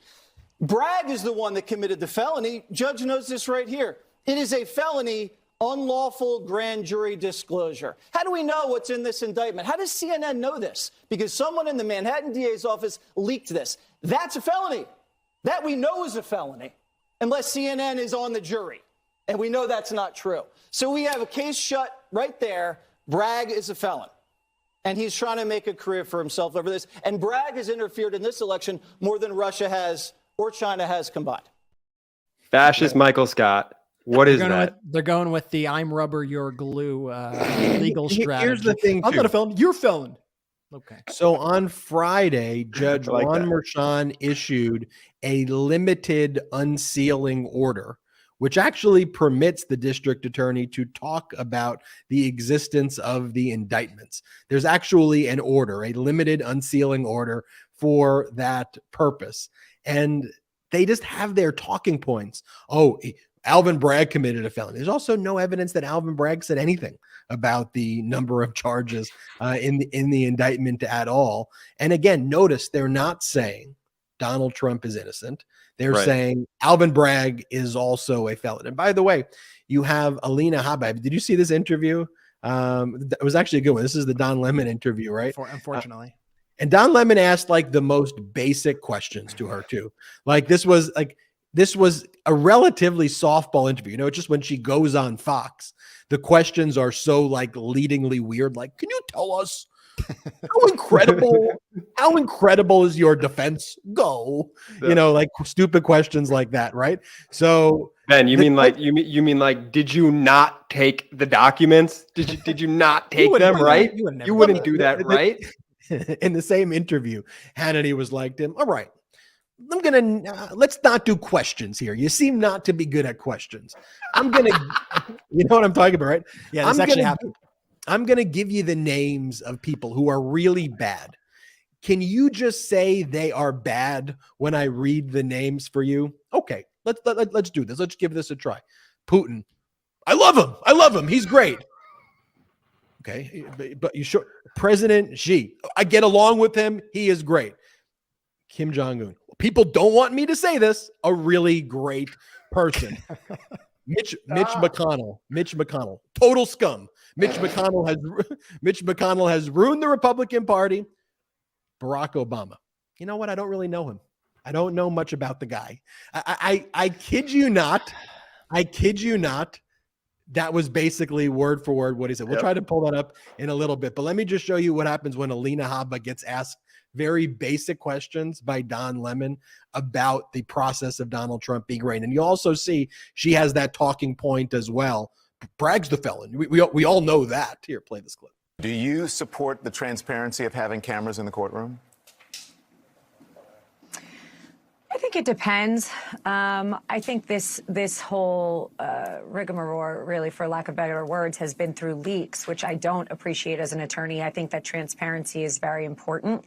I: Bragg is the one that committed the felony. Judge knows this right here. It is a felony, unlawful grand jury disclosure. How do we know what's in this indictment? How does CNN know this? Because someone in the Manhattan DA's office leaked this. That's a felony. That we know is a felony. unless CNN is on the jury. And we know that's not true. So we have a case shut right there. Bragg is a felon. And he's trying to make a career for himself over this. And Bragg has interfered in this election more than Russia has or China has combined.
C: Fascist Michael Scott. What is that?
B: They're going with the I'm rubber, you're glue legal strategy.
A: Here's the thing,
B: I'm
A: too.
B: not a felon. You're a felon. Okay.
A: So on Friday, Judge
C: I like
A: Juan
C: that.
A: Merchan issued a limited unsealing order, which actually permits the district attorney to talk about the existence of the indictments. There's actually an order, a limited unsealing order for that purpose. And they just have their talking points. Oh, Alvin Bragg committed a felony. There's also no evidence that Alvin Bragg said anything about the number of charges in the indictment at all. And again, notice they're not saying Donald Trump is innocent. They're
C: Right.
A: saying Alvin Bragg is also a felon. And by the way, you have Alina Habib. Did you see this interview? It was actually a good one. This is the Don Lemon interview, right?
B: Unfortunately.
A: And Don Lemon asked like the most basic questions to her too. Like this was a relatively softball interview. You know, just when she goes on Fox, the questions are so like leadingly weird. Like, can you tell us how incredible is your defense? Go, you know, like stupid questions like that, right? So
C: Ben, you mean like did you not take the documents? Did you not take them, right? You wouldn't do that, right?
A: In the same interview, Hannity was like to him, all right, I'm going to, let's not do questions here. You seem not to be good at questions. I'm going to, you know what I'm talking about, right?
B: Yeah, this actually happened.
A: I'm going to give you the names of people who are really bad. Can you just say they are bad when I read the names for you? Okay, let's do this. Let's give this a try. Putin. I love him. I love him. He's great. Okay, but you sure? President Xi. I get along with him. He is great. Kim Jong-un. People don't want me to say this. A really great person. Mitch McConnell. Total scum. Mitch McConnell has ruined the Republican Party. Barack Obama. You know what? I don't really know him. I don't know much about the guy. I kid you not. That was basically word for word what he said. We'll try to pull that up in a little bit, but let me just show you what happens when Alina Habba gets asked very basic questions by Don Lemon about the process of Donald Trump being arraigned. And you also see she has that talking point as well. Bragg's the felon. We all know that. Here, play this clip.
J: Do you support the transparency of having cameras in the courtroom?
F: I think it depends. I think this whole rigmarole, really, for lack of better words, has been through leaks, which I don't appreciate as an attorney. I think that transparency is very important.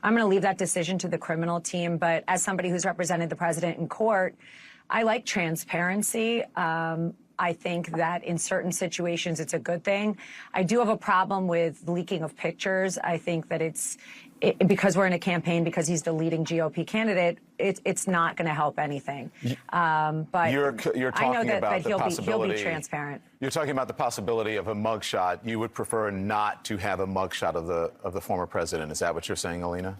F: I'm going to leave that decision to the criminal team, but as somebody who's represented the president in court, I like transparency. I think that in certain situations, it's a good thing. I do have a problem with leaking of pictures. I think that because we're in a campaign, because he's the leading GOP candidate, it's not going to help anything. But
J: you're talking
F: I know that,
J: about the
F: he'll be
J: possibility.
F: transparent.
J: You're talking about the possibility of a mugshot. You would prefer not to have a mugshot of the former president. Is that what you're saying, Alina?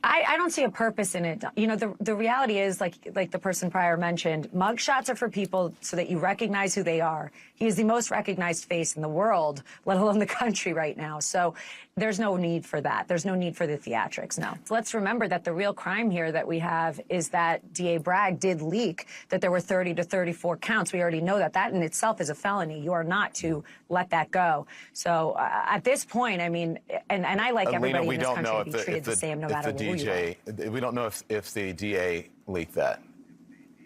F: I don't see a purpose in it. You know, the reality is, like the person prior mentioned, mugshots are for people so that you recognize who they are. He is the most recognized face in the world, let alone the country right now. So there's no need for that. There's no need for the theatrics, no. Let's remember that the real crime here that we have is that DA Bragg did leak that there were 30 to 34 counts. We already know that. That in itself is a felony. You are not to let that go. So at this point, I mean, and I like everybody in this country to be treated the same no matter who you are.
J: We don't know if the DA leaked that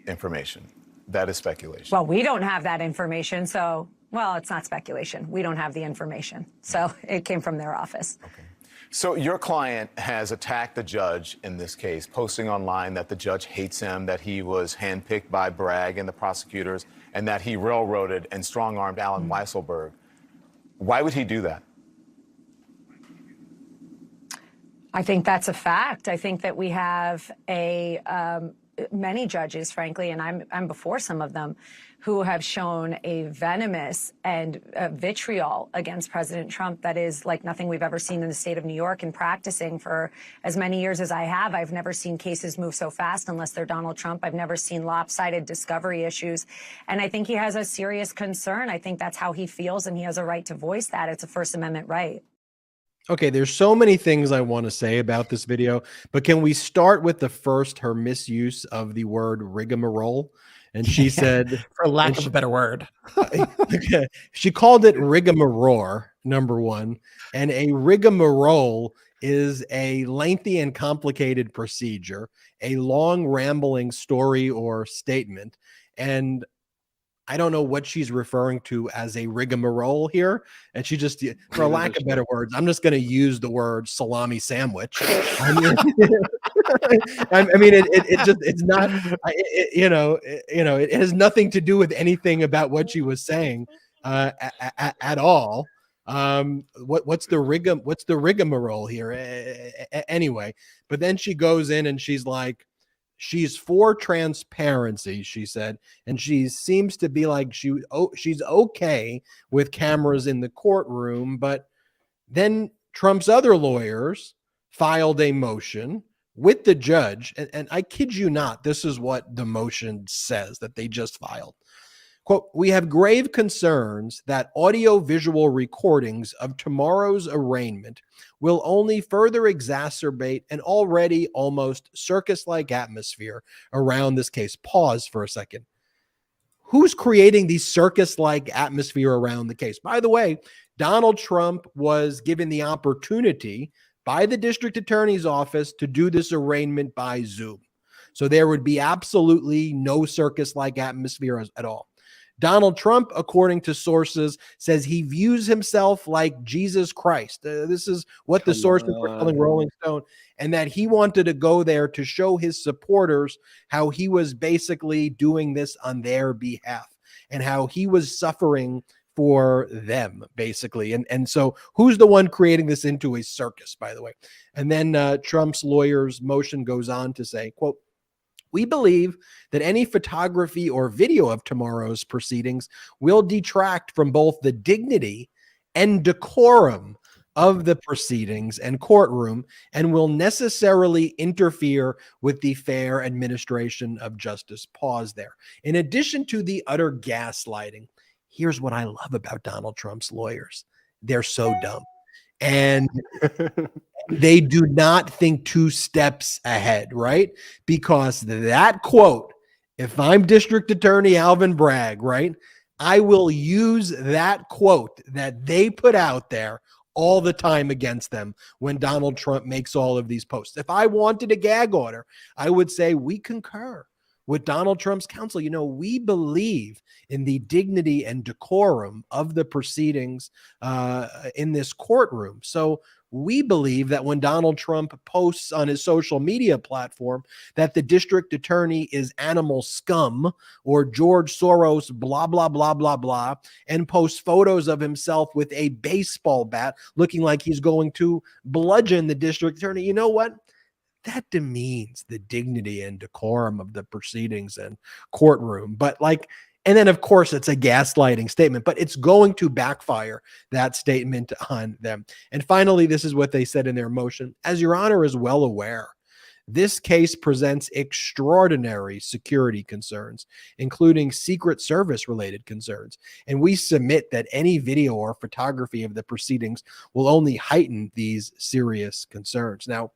J: information. That is speculation.
F: Well, we don't have that information, so, well, it's not speculation. We don't have the information. So it came from their office.
J: Okay. So your client has attacked the judge in this case, posting online that the judge hates him, that he was handpicked by Bragg and the prosecutors, and that he railroaded and strong-armed Alan Weisselberg. Why would he do that?
F: I think that's a fact. I think that we have many judges, frankly, and I'm before some of them, who have shown a venomous and vitriol against President Trump that is like nothing we've ever seen in the state of New York. And practicing for as many years as I have, I've never seen cases move so fast unless they're Donald Trump. I've never seen lopsided discovery issues. And I think he has a serious concern. I think that's how he feels, and he has a right to voice that. It's a First Amendment right.
A: Okay, there's so many things I want to say about this video, but can we start with the first, her misuse of the word rigmarole? And she said,
B: for lack of a better word,
A: she called it rigmarole, number one. And a rigmarole is a lengthy and complicated procedure, a long rambling story or statement. And I don't know what she's referring to as a rigmarole here. And she just, for lack of better words, I'm just going to use the word salami sandwich. I mean, it's not, it has nothing to do with anything about what she was saying at all. What's the rigmarole here anyway? But then she goes in and she's like, she's for transparency, she said, and she seems to be like she's okay with cameras in the courtroom. But then Trump's other lawyers filed a motion with the judge, and I kid you not, this is what the motion says that they just filed. Quote, "We have grave concerns that audio-visual recordings of tomorrow's arraignment will only further exacerbate an already almost circus-like atmosphere around this case." Pause for a second. Who's creating the circus-like atmosphere around the case? By the way, Donald Trump was given the opportunity by the district attorney's office to do this arraignment by Zoom. So there would be absolutely no circus-like atmosphere at all. Donald Trump, according to sources, says he views himself like Jesus Christ. This is what the sources were telling Rolling Stone, and that he wanted to go there to show his supporters how he was basically doing this on their behalf and how he was suffering for them, basically. And so who's the one creating this into a circus, by the way? And then Trump's lawyer's motion goes on to say, quote, "We believe that any photography or video of tomorrow's proceedings will detract from both the dignity and decorum of the proceedings and courtroom and will necessarily interfere with the fair administration of justice." Pause there. In addition to the utter gaslighting, here's what I love about Donald Trump's lawyers. They're so dumb. And they do not think two steps ahead, right? Because that quote, if I'm District Attorney Alvin Bragg, right, I will use that quote that they put out there all the time against them when Donald Trump makes all of these posts. If I wanted a gag order, I would say we concur with Donald Trump's counsel. You know, we believe in the dignity and decorum of the proceedings in this courtroom. So we believe that when Donald Trump posts on his social media platform that the district attorney is animal scum or George Soros, blah, blah, blah, blah, blah, and posts photos of himself with a baseball bat looking like he's going to bludgeon the district attorney, you know what? That demeans the dignity and decorum of the proceedings and courtroom. But like, and then of course it's a gaslighting statement, but it's going to backfire, that statement, on them. And finally, this is what they said in their motion. "As Your Honor is well aware, this case presents extraordinary security concerns, including Secret Service related concerns. And we submit that any video or photography of the proceedings will only heighten these serious concerns." Now,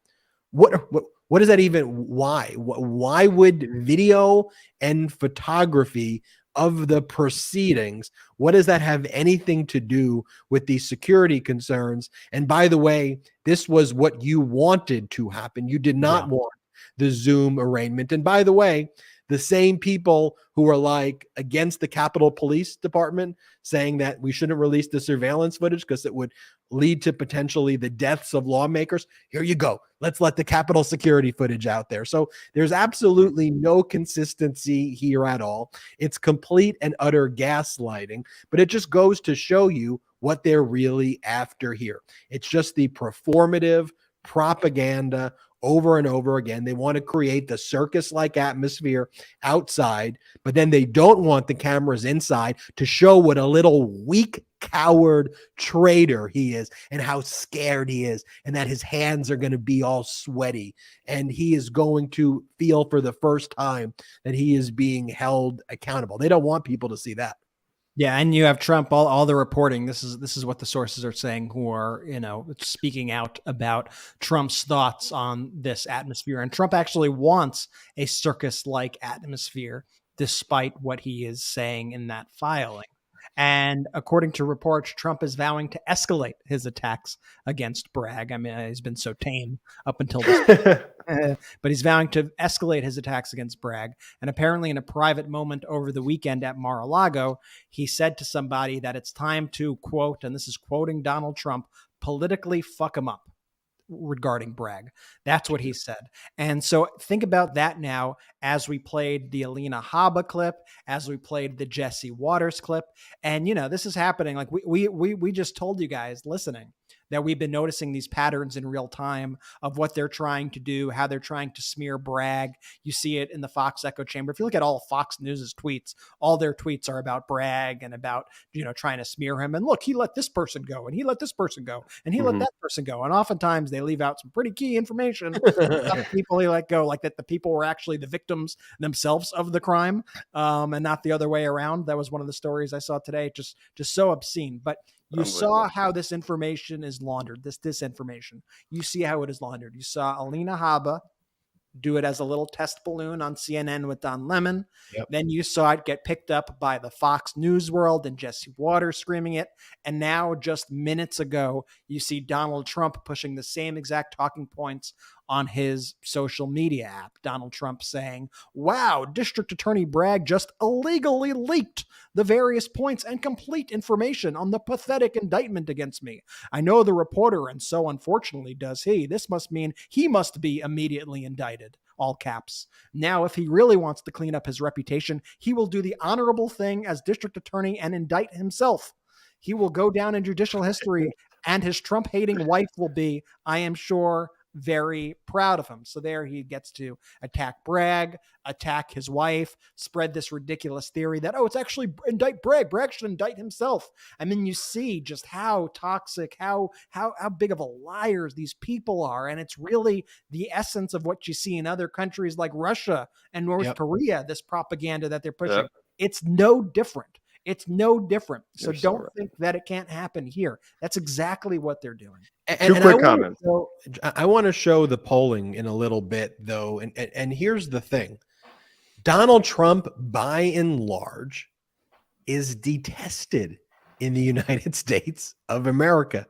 A: what is that even? Why would video and photography of the proceedings, what does that have anything to do with the security concerns? And by the way, this was what you wanted to happen. You did not want the Zoom arraignment. And by the way, the same people who are like against the Capitol Police Department, saying that we shouldn't release the surveillance footage because it would lead to potentially the deaths of lawmakers. Here you go. Let's let the Capitol security footage out there. So there's absolutely no consistency here at all. It's complete and utter gaslighting, but it just goes to show you what they're really after here. It's just the performative propaganda over and over again. They want to create the circus-like atmosphere outside, but then they don't want the cameras inside to show what a little weak, coward traitor he is and how scared he is, and that his hands are going to be all sweaty, and he is going to feel for the first time that he is being held accountable. They don't want people to see that.
B: Yeah, and you have Trump, all the reporting. This is what the sources are saying who are, speaking out about Trump's thoughts on this atmosphere. And Trump actually wants a circus-like atmosphere, despite what he is saying in that filing. And according to reports, Trump is vowing to escalate his attacks against Bragg. I mean, he's been so tame up until this point. But he's vowing to escalate his attacks against Bragg. And apparently in a private moment over the weekend at Mar-a-Lago, he said to somebody that it's time to, quote, and this is quoting Donald Trump, politically fuck him up regarding Bragg. That's what he said. And so think about that now as we played the Alina Habba clip, as we played the Jesse Waters clip. And, this is happening. Like we just told you guys listening that we've been noticing these patterns in real time of what they're trying to do, how they're trying to smear Bragg. You see it in the Fox echo chamber. If you look at all of Fox News's tweets, all their tweets are about Bragg and about, trying to smear him. And look, he let this person go and he let this person go and he let that person go. And oftentimes they leave out some pretty key information about people he let go, like that the people were actually the victims themselves of the crime, and not the other way around. That was one of the stories I saw today. Just so obscene. But you saw how this information is laundered, this disinformation. You see how it is laundered. You saw Alina Habba do it as a little test balloon on CNN with Don Lemon. Yep. Then you saw it get picked up by the Fox News world and Jesse Waters screaming it. And now just minutes ago, you see Donald Trump pushing the same exact talking points on his social media app. Donald Trump saying, wow, District Attorney Bragg just illegally leaked the various points and complete information on the pathetic indictment against me. I know the reporter, and so unfortunately does he. This must mean he must be immediately indicted. All caps. Now, if he really wants to clean up his reputation, he will do the honorable thing as district attorney and indict himself. He will go down in judicial history, and his Trump-hating wife will be, I am sure, very proud of him. So there he gets to attack Bragg, attack his wife, spread this ridiculous theory that, it's actually indict Bragg. Bragg should indict himself. And then you see just how toxic, how big of a liars these people are. And it's really the essence of what you see in other countries like Russia and North Korea, this propaganda that they're pushing. It's no different. It's no different. So don't think that it can't happen here. That's exactly what they're doing.
C: Two quick comments.
A: I want to show the polling in a little bit, though. And here's the thing. Donald Trump, by and large, is detested in the United States of America.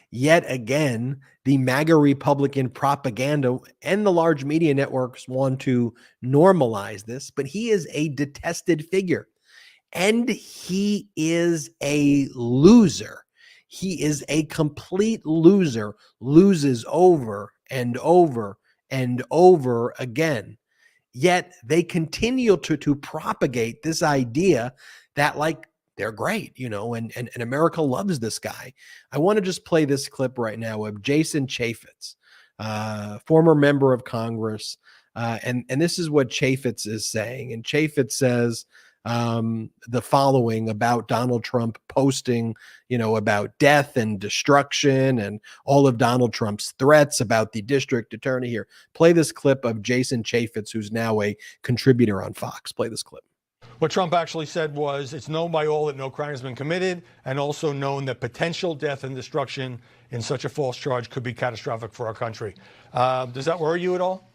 A: Yet again, the MAGA Republican propaganda and the large media networks want to normalize this, but he is a detested figure. And he is a loser. He is a complete loser, loses over and over and over again. Yet they continue to propagate this idea that, like, they're great, and America loves this guy. I want to just play this clip right now of Jason Chaffetz, former member of Congress. And this is what Chaffetz is saying. And Chaffetz says the following about Donald Trump posting, about death and destruction and all of Donald Trump's threats about the district attorney here. Play this clip of Jason Chaffetz, who's now a contributor on Fox. Play this clip.
K: What Trump actually said was, it's known by all that no crime has been committed, and also known that potential death and destruction in such a false charge could be catastrophic for our country. Does that worry you at all?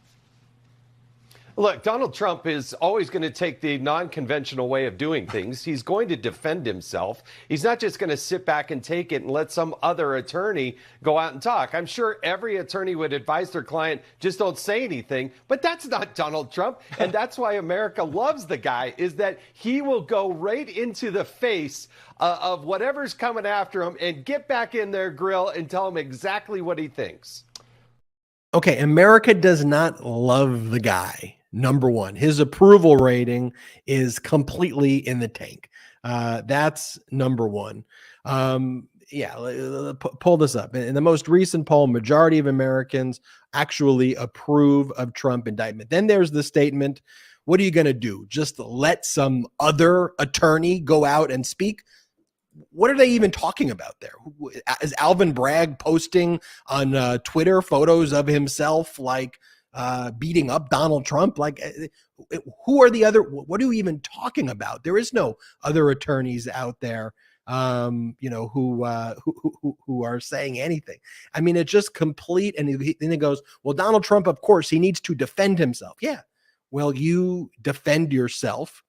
L: Look, Donald Trump is always going to take the non-conventional way of doing things. He's going to defend himself. He's not just going to sit back and take it and let some other attorney go out and talk. I'm sure every attorney would advise their client, just don't say anything. But that's not Donald Trump. And that's why America loves the guy, is that he will go right into the face of whatever's coming after him and get back in their grill and tell him exactly what he thinks.
A: Okay, America does not love the guy. Number one, his approval rating is completely in the tank. That's number one. Pull this up. In the most recent poll, majority of Americans actually approve of Trump indictment. Then there's the statement, what are you going to do? Just let some other attorney go out and speak? What are they even talking about there? Is Alvin Bragg posting on Twitter photos of himself like beating up Donald Trump? Like, who are the other? What are we even talking about? There is no other attorneys out there, who are saying anything. I mean, it's just complete. And then it goes, well, Donald Trump, of course, he needs to defend himself. Yeah. Well, you defend yourself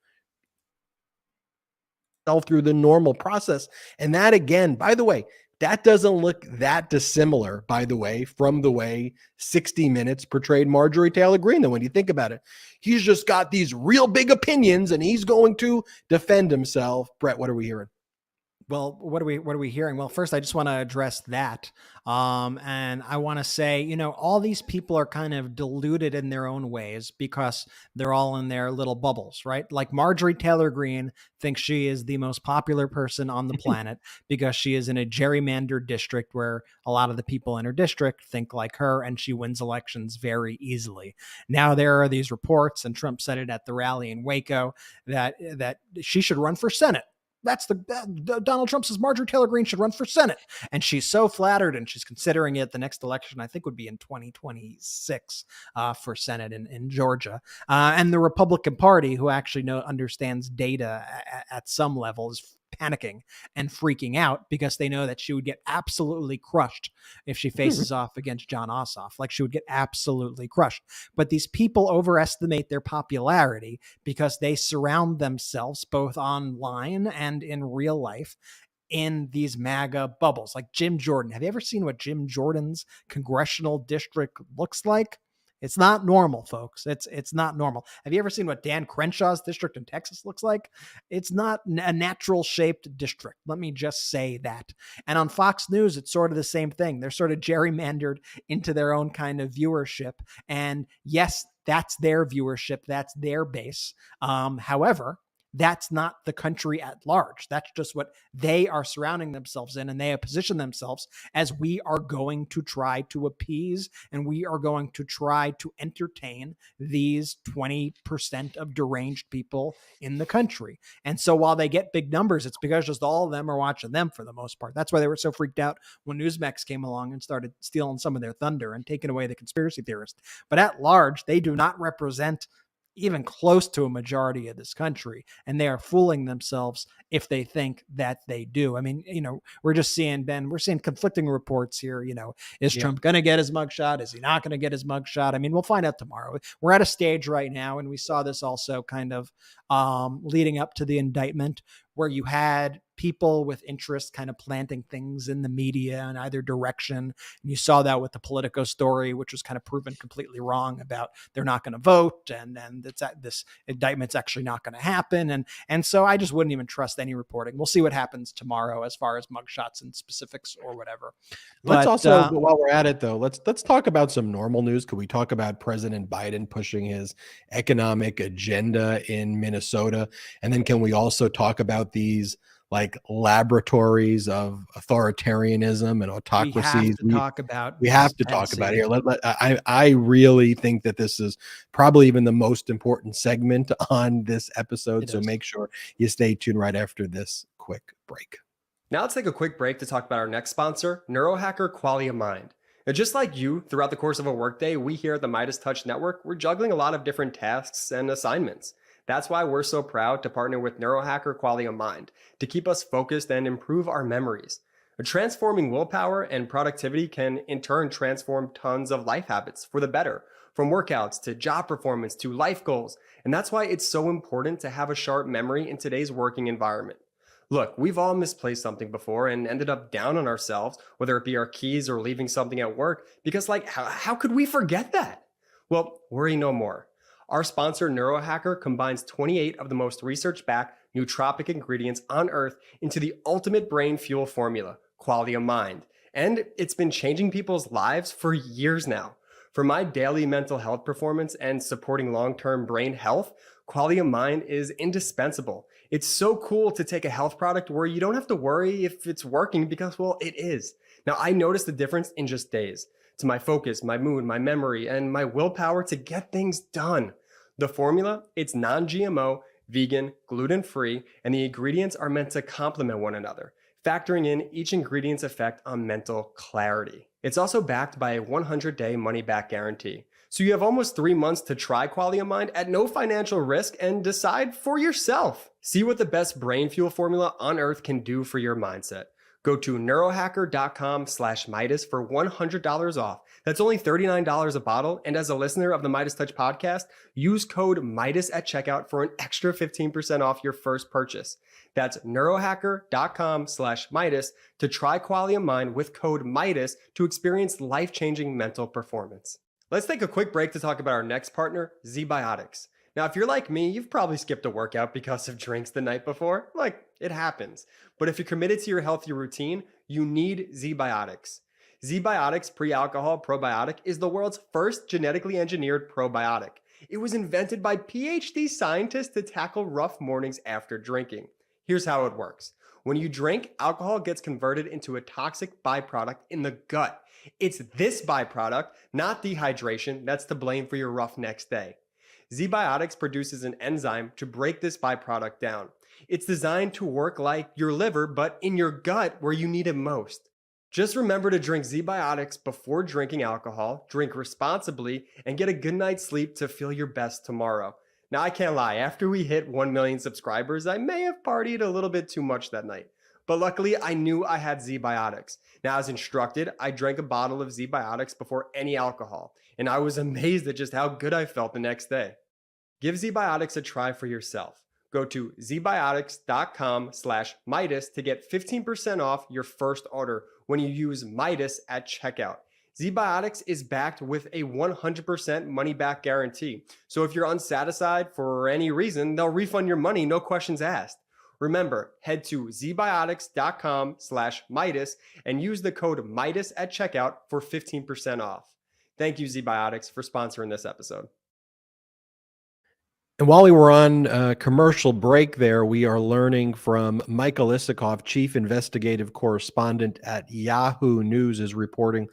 A: through the normal process. And that, again, by the way, that doesn't look that dissimilar, by the way, from the way 60 Minutes portrayed Marjorie Taylor Greene. And when you think about it, he's just got these real big opinions and he's going to defend himself. Brett, what are we hearing?
B: Well, what are we hearing? Well, first, I just want to address that. And I want to say, all these people are kind of deluded in their own ways because they're all in their little bubbles, right? Like Marjorie Taylor Greene thinks she is the most popular person on the planet because she is in a gerrymandered district where a lot of the people in her district think like her, and she wins elections very easily. Now there are these reports, and Trump said it at the rally in Waco, that she should run for Senate. That's Donald Trump says Marjorie Taylor Greene should run for Senate. And she's so flattered, and she's considering it. The next election, I think, would be in 2026 for Senate in Georgia. And the Republican Party, who actually understands data at some level, is panicking and freaking out because they know that she would get absolutely crushed if she faces off against Jon Ossoff. Like, she would get absolutely crushed. But these people overestimate their popularity because they surround themselves both online and in real life in these MAGA bubbles. Like Jim Jordan. Have you ever seen what Jim Jordan's congressional district looks like? It's not normal, folks. It's not normal. Have you ever seen what Dan Crenshaw's district in Texas looks like? It's not a natural shaped district. Let me just say that. And on Fox News, it's sort of the same thing. They're sort of gerrymandered into their own kind of viewership. And yes, that's their viewership. That's their base. However, that's not the country at large. That's just what they are surrounding themselves in. And they have positioned themselves as, we are going to try to appease and we are going to try to entertain these 20% of deranged people in the country. And so while they get big numbers, it's because just all of them are watching them for the most part. That's why they were so freaked out when Newsmax came along and started stealing some of their thunder and taking away the conspiracy theorists. But at large, they do not represent even close to a majority of this country. And they are fooling themselves if they think that they do. I mean, we're just seeing, Ben, we're seeing conflicting reports here. Is Trump going to get his mugshot? Is he not going to get his mugshot? I mean, we'll find out tomorrow. We're at a stage right now, and we saw this also kind of leading up to the indictment, where you had people with interest kind of planting things in the media in either direction. And you saw that with the Politico story, which was kind of proven completely wrong about they're not going to vote. And then this indictment's actually not going to happen. And so I just wouldn't even trust any reporting. We'll see what happens tomorrow as far as mugshots and specifics or whatever.
A: Let's also, while we're at it though, let's talk about some normal news. Could we talk about President Biden pushing his economic agenda in Minnesota? And then can we also talk about these like laboratories of authoritarianism and autocracies?
B: We have to talk about
A: it here. I really think that this is probably even the most important segment on this episode. So make sure you stay tuned right after this quick break.
C: Now let's take a quick break to talk about our next sponsor, Neurohacker Qualia Mind. Now, just like you, throughout the course of a workday, we here at the Midas Touch Network, we're juggling a lot of different tasks and assignments. That's why we're so proud to partner with Neurohacker Qualia Mind to keep us focused and improve our memories. Transforming willpower and productivity can in turn transform tons of life habits for the better, from workouts to job performance to life goals. And that's why it's so important to have a sharp memory in today's working environment. Look, we've all misplaced something before and ended up down on ourselves, whether it be our keys or leaving something at work, because how could we forget that? Well, worry no more. Our sponsor, Neurohacker, combines 28 of the most research-backed nootropic ingredients on Earth into the ultimate brain fuel formula, Qualia Mind. And it's been changing people's lives for years now. For my daily mental health performance and supporting long-term brain health, Qualia Mind is indispensable. It's so cool to take a health product where you don't have to worry if it's working because, well, it is. Now, I noticed the difference in just days to my focus, my mood, my memory, and my willpower to get things done. The formula, it's non-GMO, vegan, gluten-free, and the ingredients are meant to complement one another, factoring in each ingredient's effect on mental clarity. It's also backed by a 100-day money-back guarantee. So you have almost 3 months to try Qualia Mind at no financial risk and decide for yourself. See what the best brain fuel formula on earth can do for your mindset. Go to neurohacker.com/Midas for $100 off. That's only $39 a bottle. And as a listener of the Midas Touch podcast, use code Midas at checkout for an extra 15% off your first purchase. That's neurohacker.com/Midas to try Qualia Mind with code Midas to experience life-changing mental performance. Let's take a quick break to talk about our next partner, ZBiotics. Now, if you're like me, you've probably skipped a workout because of drinks the night before. Like, it happens. But if you're committed to your healthy routine, you need ZBiotics. ZBiotics Pre-Alcohol Probiotic is the world's first genetically engineered probiotic. It was invented by PhD scientists to tackle rough mornings after drinking. Here's how it works. When you drink, alcohol gets converted into a toxic byproduct in the gut. It's this byproduct, not dehydration, that's to blame for your rough next day. ZBiotics produces an enzyme to break this byproduct down. It's designed to work like your liver, but in your gut where you need it most. Just remember to drink ZBiotics before drinking alcohol, drink responsibly, and get a good night's sleep to feel your best tomorrow. Now, I can't lie, after we hit 1 million subscribers, I may have partied a little bit too much that night. But luckily, I knew I had ZBiotics. Now, as instructed, I drank a bottle of ZBiotics before any alcohol, and I was amazed at just how good I felt the next day. Give ZBiotics a try for yourself. Go to zbiotics.com/Midas to get 15% off your first order when you use Midas at checkout. ZBiotics is backed with a 100% money-back guarantee. So if you're unsatisfied for any reason, they'll refund your money, no questions asked. Remember, head to zbiotics.com/Midas and use the code Midas at checkout for 15% off. Thank you, ZBiotics, for sponsoring this episode.
A: And while we were on commercial break there, we are learning from Michael Isikoff, chief investigative correspondent at Yahoo News, is reporting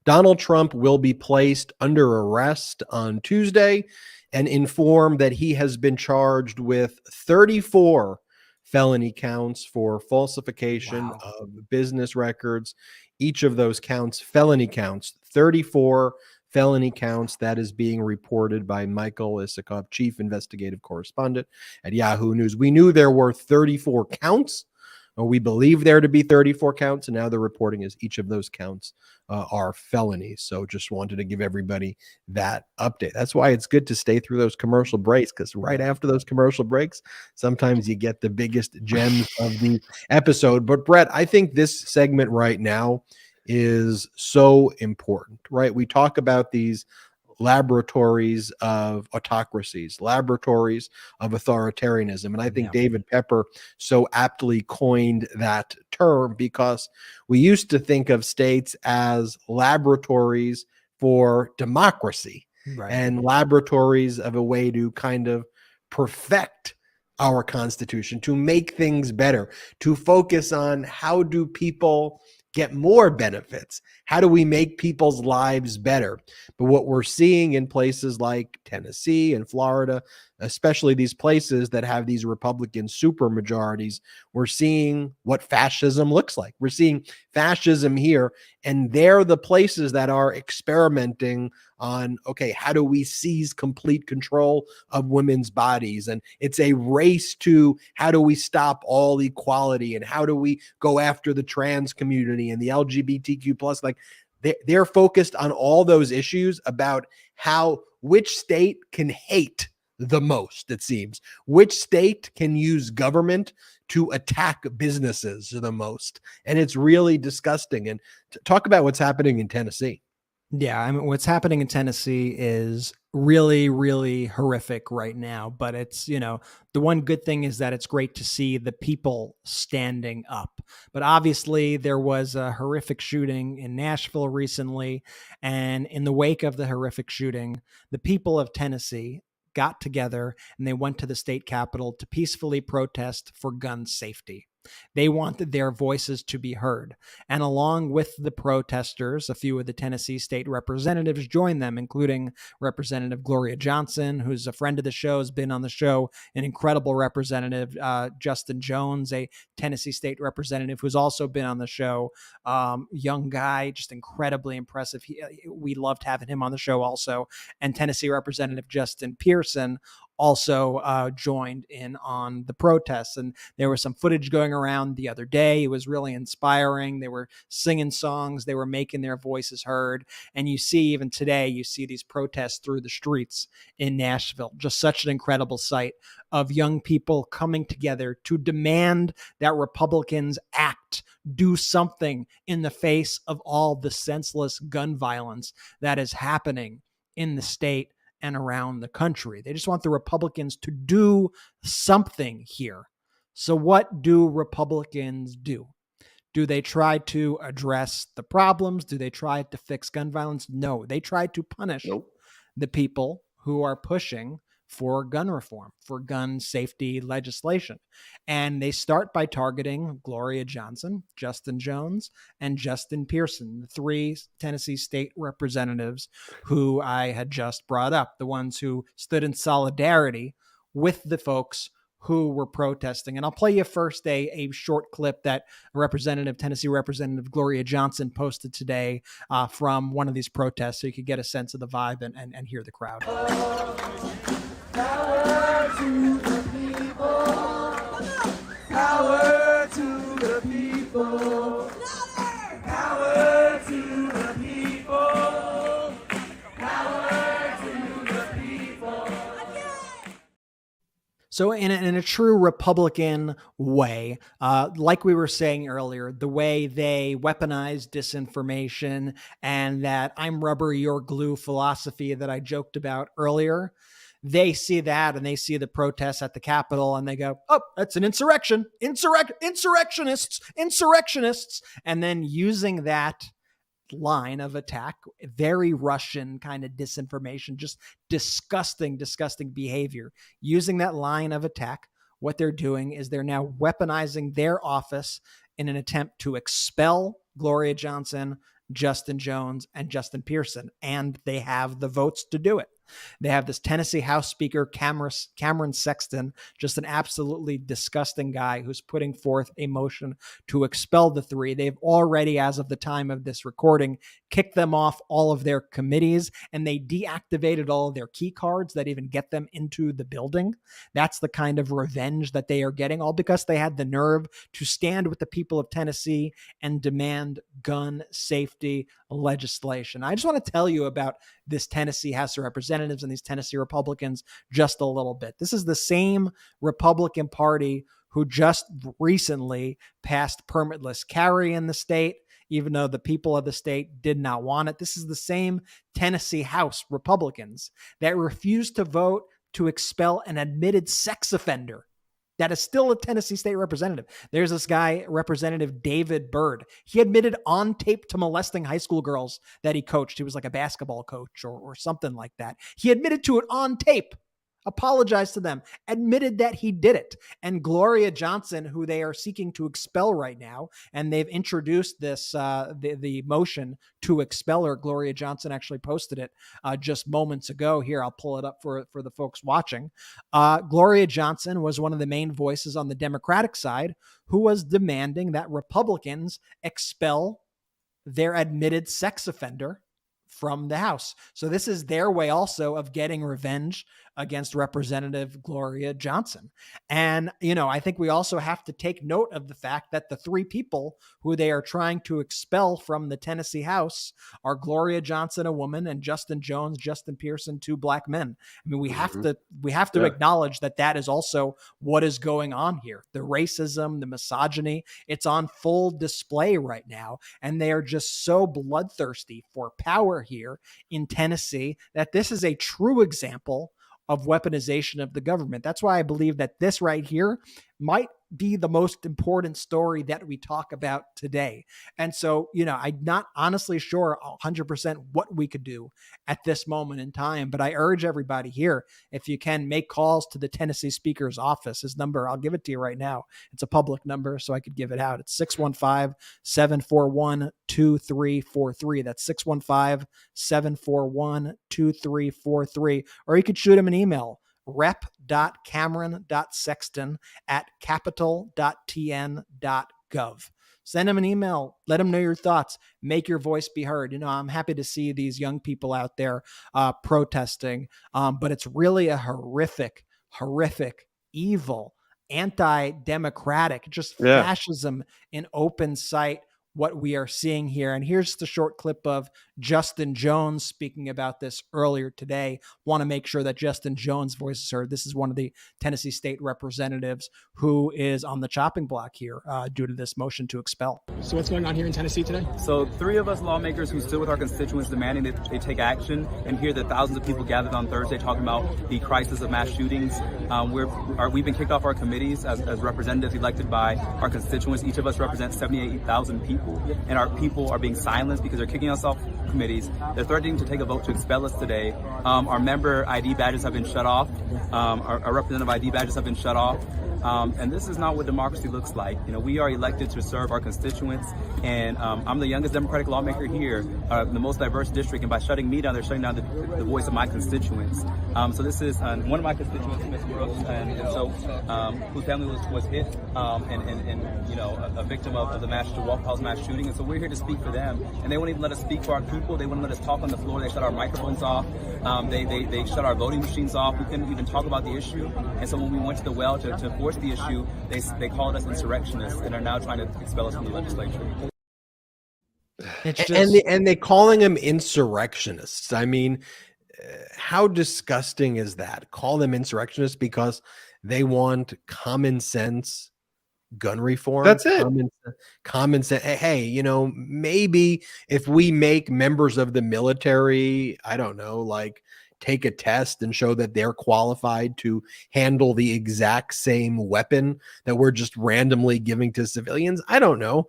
A: Donald Trump will be placed under arrest on Tuesday and informed that he has been charged with 34 felony counts for falsification of business records. Each of those counts, felony counts, 34 felony counts. That is being reported by Michael Isikoff, chief investigative correspondent at Yahoo News. We knew there were 34 counts, or we believe there to be 34 counts, and now the reporting is each of those counts are felonies. So just wanted to give everybody that update. That's why it's good to stay through those commercial breaks, because right after those commercial breaks, sometimes you get the biggest gems of the episode. But Brett, I think this segment right now is so important, right? We talk about these laboratories of autocracies, laboratories of authoritarianism. And I think David Pepper so aptly coined that term, because we used to think of states as laboratories for democracy, and laboratories of a way to kind of perfect our Constitution, to make things better, to focus on how do people get more benefits? How do we make people's lives better? But what we're seeing in places like Tennessee and Florida, especially these places that have these Republican supermajorities, we're seeing what fascism looks like. We're seeing fascism here, and they're the places that are experimenting on, okay, how do we seize complete control of women's bodies? And it's a race to how do we stop all equality, and how do we go after the trans community and the LGBTQ plus. Like they're focused on all those issues about which state can hate the most, it seems, which state can use government to attack businesses the most. And it's really disgusting. And talk about what's happening in Tennessee.
B: Yeah, I mean, what's happening in Tennessee is really, really horrific right now. But it's, the one good thing is that it's great to see the people standing up. But obviously, there was a horrific shooting in Nashville recently. And in the wake of the horrific shooting, the people of Tennessee got together and they went to the state capitol to peacefully protest for gun safety. They wanted their voices to be heard. And along with the protesters, a few of the Tennessee state representatives joined them, including Representative Gloria Johnson, who's a friend of the show, has been on the show, an incredible representative, Justin Jones, a Tennessee state representative who's also been on the show, young guy, just incredibly impressive. We loved having him on the show also. And Tennessee Representative Justin Pearson also joined in on the protests. And there was some footage going around the other day. It was really inspiring. They were singing songs. They were making their voices heard. And you see, even today, you see these protests through the streets in Nashville. Just such an incredible sight of young people coming together to demand that Republicans act, do something in the face of all the senseless gun violence that is happening in the state and around the country. They just want the Republicans to do something here. So what do Republicans do? Do they try to address the problems? Do they try to fix gun violence? No, they try to punish the people who are pushing for gun reform, for gun safety legislation. And they start by targeting Gloria Johnson, Justin Jones, and Justin Pearson, the three Tennessee state representatives who I had just brought up, the ones who stood in solidarity with the folks who were protesting. And I'll play you first a short clip that Tennessee Representative Gloria Johnson posted today from one of these protests, so you could get a sense of the vibe and hear the crowd.
M: Power to the people. Power to the people. Power to the people. Power to the people.
B: So in a true Republican way, like we were saying earlier, the way they weaponize disinformation and that I'm rubber, you're glue philosophy that I joked about earlier, they see that and they see the protests at the Capitol and they go, oh, that's an insurrection, insurrectionists. And then using that line of attack, very Russian kind of disinformation, just disgusting behavior. Using that line of attack, what they're doing is they're now weaponizing their office in an attempt to expel Gloria Johnson, Justin Jones, and Justin Pearson. And they have the votes to do it. They have this Tennessee House Speaker, Cameron Sexton, just an absolutely disgusting guy who's putting forth a motion to expel the three. They've already, as of the time of this recording, kicked them off all of their committees, and they deactivated all of their key cards that even get them into the building. That's the kind of revenge that they are getting, all because they had the nerve to stand with the people of Tennessee and demand gun safety legislation. I just want to tell you about this Tennessee House of Representatives and these Tennessee Republicans just a little bit. This is the same Republican Party who just recently passed permitless carry in the state, even though the people of the state did not want it. This is the same Tennessee House Republicans that refused to vote to expel an admitted sex offender that is still a Tennessee state representative. There's this guy, Representative David Byrd. He admitted on tape to molesting high school girls that he coached. He was like a basketball coach or something like that. He admitted to it on tape, apologized to them, admitted that he did it. And Gloria Johnson, who they are seeking to expel right now, and they've introduced this, the motion to expel her. Gloria Johnson actually posted it just moments ago. Here, I'll pull it up for the folks watching. Gloria Johnson was one of the main voices on the Democratic side who was demanding that Republicans expel their admitted sex offender from the House. So this is their way also of getting revenge against Representative Gloria Johnson. And, I think we also have to take note of the fact that the three people who they are trying to expel from the Tennessee House are Gloria Johnson, a woman, and Justin Jones, Justin Pearson, two black men. I mean, we have to acknowledge that is also what is going on here. The racism, the misogyny, it's on full display right now. And they are just so bloodthirsty for power here in Tennessee that this is a true example of weaponization of the government. That's why I believe that this right here might be the most important story that we talk about today. And so, I'm not honestly sure 100% what we could do at this moment in time, but I urge everybody here, if you can, make calls to the Tennessee Speaker's office. His number, I'll give it to you right now. It's a public number, so I could give it out. It's 615-741-2343. That's 615-741-2343. Or you could shoot him an email, rep.cameron.sexton@capital.tn.gov. Send him an email. Let him know your thoughts. Make your voice be heard. I'm happy to see these young people out there protesting, but it's really a horrific, evil, anti-democratic, just fascism in open sight, what we are seeing here. And here's the short clip of Justin Jones speaking about this earlier today. Want to make sure that Justin Jones' voice is heard. This is one of the Tennessee state representatives who is on the chopping block here due to this motion to expel.
N: So what's going on here in Tennessee today? So 3 of us lawmakers who stood with our constituents demanding that they take action, and here the thousands of people gathered on Thursday talking about the crisis of mass shootings. We've been kicked off our committees as representatives elected by our constituents. Each of us represents 78,000 people. And our people are being silenced because they're kicking us off committees. They're threatening to take a vote to expel us today. Our member ID badges have been shut off. Our representative ID badges have been shut off. And this is not what democracy looks like. We are elected to serve our constituents, and I'm the youngest Democratic lawmaker here, the most diverse district, and by shutting me down, they're shutting down the voice of my constituents. So this is one of my constituents, Ms. Brooks, and so whose family was hit, and a victim of the Waffle House mass shooting, and so we're here to speak for them, and they won't even let us speak for our people. They wouldn't let us talk on the floor. They shut our microphones off. They shut our voting machines off. We couldn't even talk about the issue, and so when we went to the well to force the issue, they called us insurrectionists and are now trying to expel us from the legislature.
A: And they calling them insurrectionists. I mean, how disgusting is that? Call them insurrectionists because they want common sense gun reform.
C: That's it.
A: Common sense. Hey, maybe if we make members of the military, I don't know, like take a test and show that they're qualified to handle the exact same weapon that we're just randomly giving to civilians. I don't know.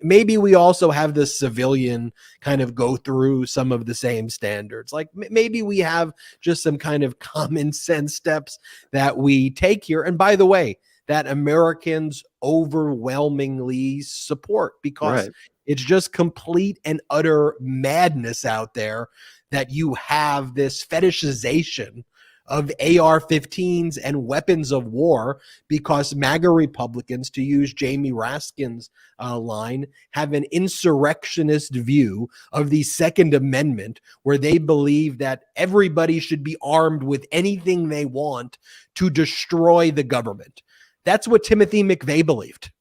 A: Maybe we also have the civilian kind of go through some of the same standards. Like maybe we have just some kind of common sense steps that we take here. And by the way, that Americans overwhelmingly support, because it's just complete and utter madness out there that you have this fetishization of AR-15s and weapons of war because MAGA Republicans, to use Jamie Raskin's line, have an insurrectionist view of the Second Amendment, where they believe that everybody should be armed with anything they want to destroy the government. That's what Timothy McVeigh believed.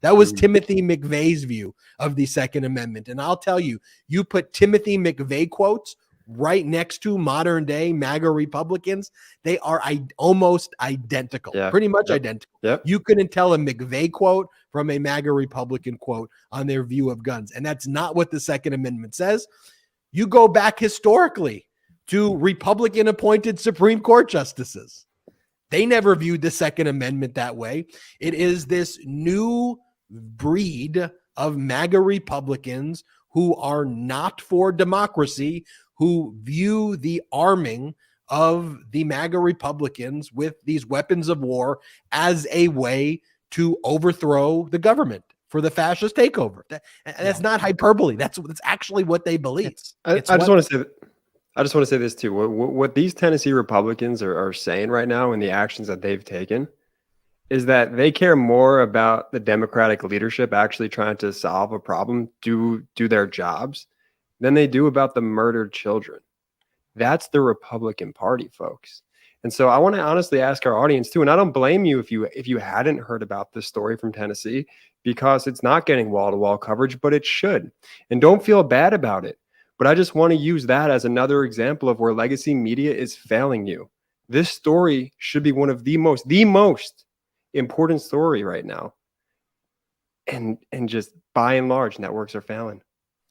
A: That was Timothy McVeigh's view of the Second Amendment. And I'll tell you, you put Timothy McVeigh quotes right next to modern day MAGA Republicans, they are almost identical, pretty much identical. You couldn't tell a McVeigh quote from a MAGA Republican quote on their view of guns. And that's not what the Second Amendment says. You go back historically to Republican appointed Supreme Court justices. They never viewed the Second Amendment that way. It is this new breed of MAGA Republicans who are not for democracy, who view the arming of the MAGA Republicans with these weapons of war as a way to overthrow the government for the fascist takeover. That's not hyperbole. That's actually what they believe.
C: I just want to say this too. What these Tennessee Republicans are saying right now in the actions that they've taken is that they care more about the Democratic leadership actually trying to solve a problem, do their jobs, than they do about the murdered children. That's the Republican Party, folks. And so I want to honestly ask our audience too, and I don't blame you if you hadn't heard about this story from Tennessee, because it's not getting wall-to-wall coverage, but it should. And don't feel bad about it. But I just want to use that as another example of where legacy media is failing you. This story should be one of the most important story right now. And just by and large, networks are failing.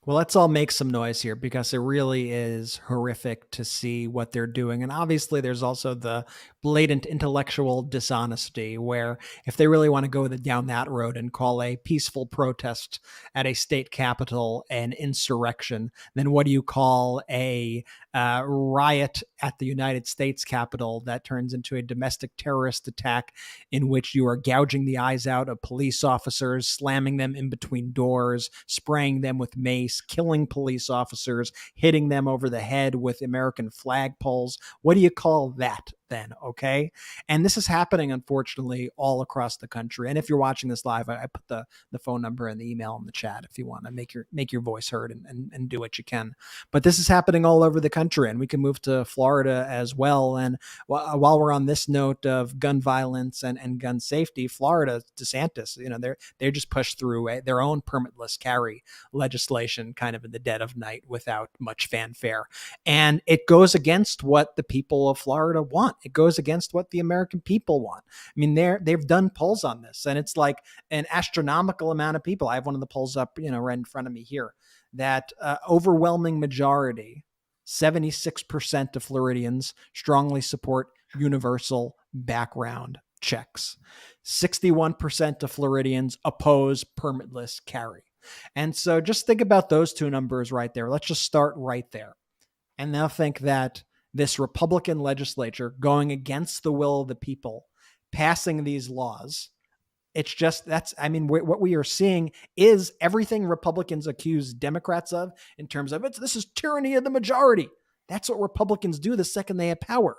B: Well, let's all make some noise here because it really is horrific to see what they're doing. And obviously, there's also the blatant intellectual dishonesty where if they really want to go down that road and call a peaceful protest at a state capitol an insurrection, then what do you call a riot at the United States Capitol that turns into a domestic terrorist attack in which you are gouging the eyes out of police officers, slamming them in between doors, spraying them with mace, killing police officers, hitting them over the head with American flagpoles? What do you call that then? Okay. And this is happening, unfortunately, all across the country. And if you're watching this live, I put the phone number and the email in the chat if you want to make your voice heard and do what you can. But this is happening all over the country, and we can move to Florida as well. And while we're on this note of gun violence and gun safety, Florida, DeSantis, they just pushed through their own permitless carry legislation kind of in the dead of night without much fanfare. And it goes against what the people of Florida want. It goes against what the American people want. I mean, they've done polls on this, and it's like an astronomical amount of people. I have one of the polls up, right in front of me here, that overwhelming majority, 76% of Floridians strongly support universal background checks. 61% of Floridians oppose permitless carry. And so just think about those two numbers right there. Let's just start right there. And now think that this Republican legislature going against the will of the people, passing these laws, what we are seeing is everything Republicans accuse Democrats of in terms of this is tyranny of the majority. That's what Republicans do the second they have power.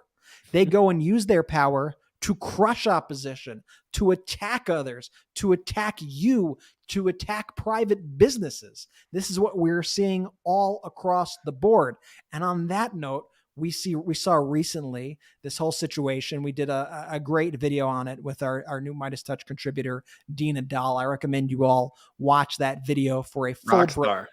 B: They go and use their power to crush opposition, to attack others, to attack you, to attack private businesses. This is what we're seeing all across the board. And on that note, we saw recently this whole situation. We did a great video on it with our new Midas Touch contributor, Dina Dahl. I recommend you all watch that video for a full breakdown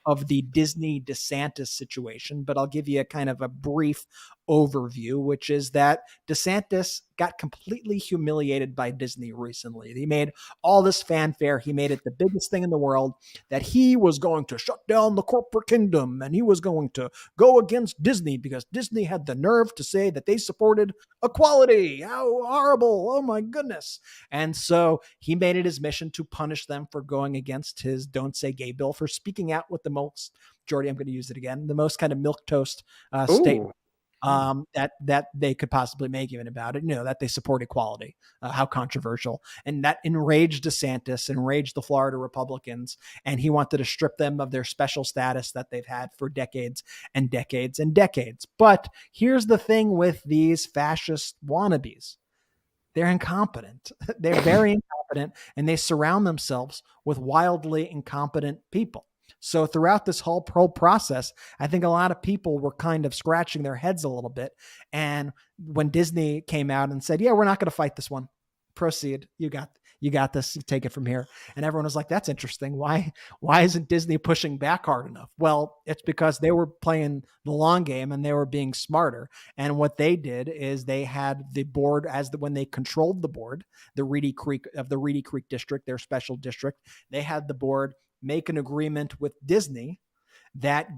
B: of the Disney DeSantis situation. But I'll give you a kind of a brief overview, which is that DeSantis got completely humiliated by Disney recently. He made all this fanfare. He made it the biggest thing in the world that he was going to shut down the corporate kingdom and he was going to go against Disney because Disney had the nerve to say that they supported equality. How horrible. Oh my goodness. And so he made it his mission to punish them for going against his Don't Say Gay bill, for speaking out with the most, Jordy, I'm going to use it again, the most kind of milquetoast statement that they could possibly make even about it, that they support equality, how controversial. And that enraged DeSantis, enraged the Florida Republicans, and he wanted to strip them of their special status that they've had for decades and decades and decades. But here's the thing with these fascist wannabes. They're incompetent. They're very incompetent, and they surround themselves with wildly incompetent people. So throughout this whole process, I think a lot of people were kind of scratching their heads a little bit. And when Disney came out and said, yeah, we're not going to fight this one. Proceed. You got this. You take it from here. And everyone was like, that's interesting. Why isn't Disney pushing back hard enough? Well, it's because they were playing the long game and they were being smarter. And what they did is they had the board when they controlled the board, the Reedy Creek district, their special district, they had the board make an agreement with Disney that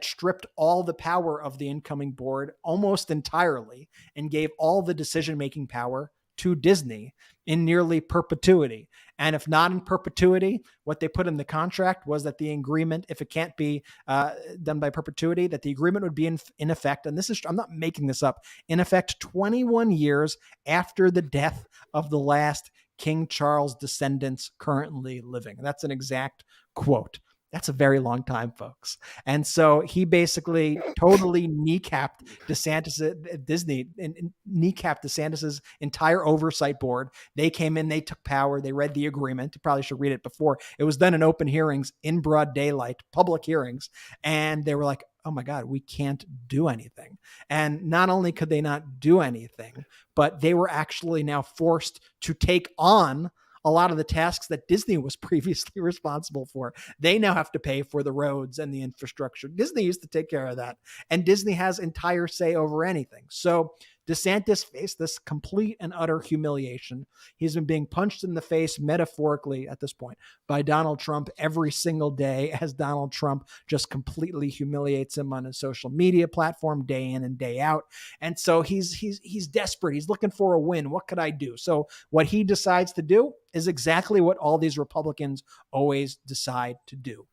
B: stripped all the power of the incoming board almost entirely and gave all the decision-making power to Disney in nearly perpetuity. And if not in perpetuity, what they put in the contract was that the agreement, if it can't be done by perpetuity, that the agreement would be in effect. And this is, I'm not making this up, in effect 21 years after the death of the last King Charles descendants currently living. And that's an exact quote. That's a very long time, folks. And so he basically totally kneecapped Disney and kneecapped DeSantis's entire oversight board. They came in, they took power, they read the agreement. You probably should read it before. It was done in open hearings, in broad daylight, public hearings. And they were like, oh my God, we can't do anything. And not only could they not do anything, but they were actually now forced to take on a lot of the tasks that Disney was previously responsible for. They now have to pay for the roads and the infrastructure. Disney used to take care of that. And Disney has entire say over anything. So DeSantis faced this complete and utter humiliation. He's been being punched in the face, metaphorically at this point, by Donald Trump every single day, as Donald Trump just completely humiliates him on his social media platform day in and day out. And so he's desperate. He's looking for a win. What could I do? So what he decides to do is exactly what all these Republicans always decide to do.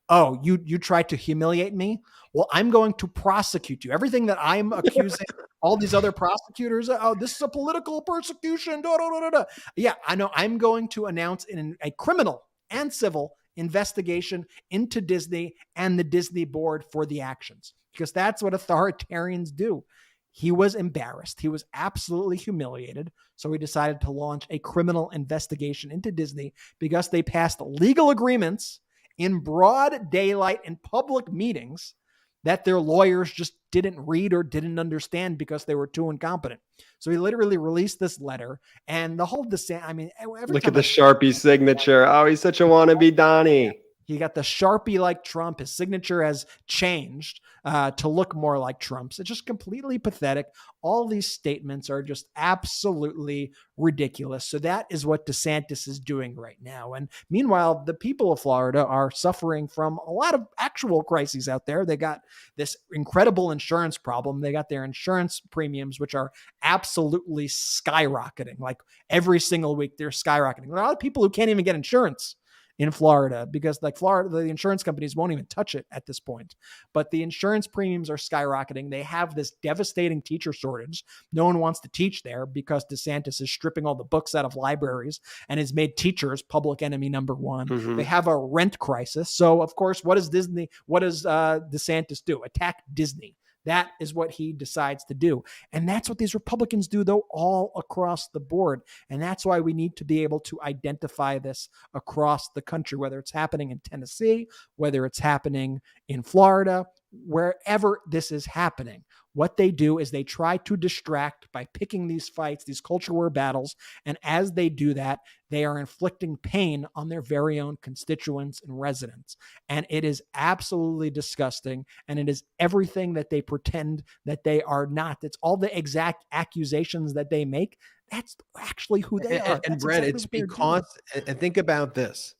B: Oh, you tried to humiliate me? Well, I'm going to prosecute you. Everything that I'm accusing all these other prosecutors, oh, this is a political persecution. Da, da, da, da, da. Yeah, I know. I'm going to announce a criminal and civil investigation into Disney and the Disney board for the actions, because that's what authoritarians do. He was embarrassed. He was absolutely humiliated. So he decided to launch a criminal investigation into Disney because they passed legal agreements in broad daylight in public meetings that their lawyers just didn't read or didn't understand because they were too incompetent. So he literally released this letter, and the whole
C: look at the Sharpie signature. Oh, he's such a wannabe Donnie.
B: He got the Sharpie like Trump. His signature has changed to look more like Trump's. It's just completely pathetic. All these statements are just absolutely ridiculous. So that is what DeSantis is doing right now. And meanwhile, the people of Florida are suffering from a lot of actual crises out there. They got this incredible insurance problem. They got their insurance premiums, which are absolutely skyrocketing. Like every single week, they're skyrocketing. There are a lot of people who can't even get insurance in Florida because Florida, the insurance companies won't even touch it at this point. But the insurance premiums are skyrocketing. They have this devastating teacher shortage. No one wants to teach there because DeSantis is stripping all the books out of libraries and has made teachers public enemy number one. Mm-hmm. They have a rent crisis. So of course, what does DeSantis do? Attack Disney. That is what he decides to do. And that's what these Republicans do, though, all across the board. And that's why we need to be able to identify this across the country, whether it's happening in Tennessee, whether it's happening in Florida, wherever this is happening. What they do is they try to distract by picking these fights, these culture war battles. And as they do that, they are inflicting pain on their very own constituents and residents. And it is absolutely disgusting. And it is everything that they pretend that they are not. It's all the exact accusations that they make. That's actually who they are.
A: And Brett, exactly it's because, and think about this,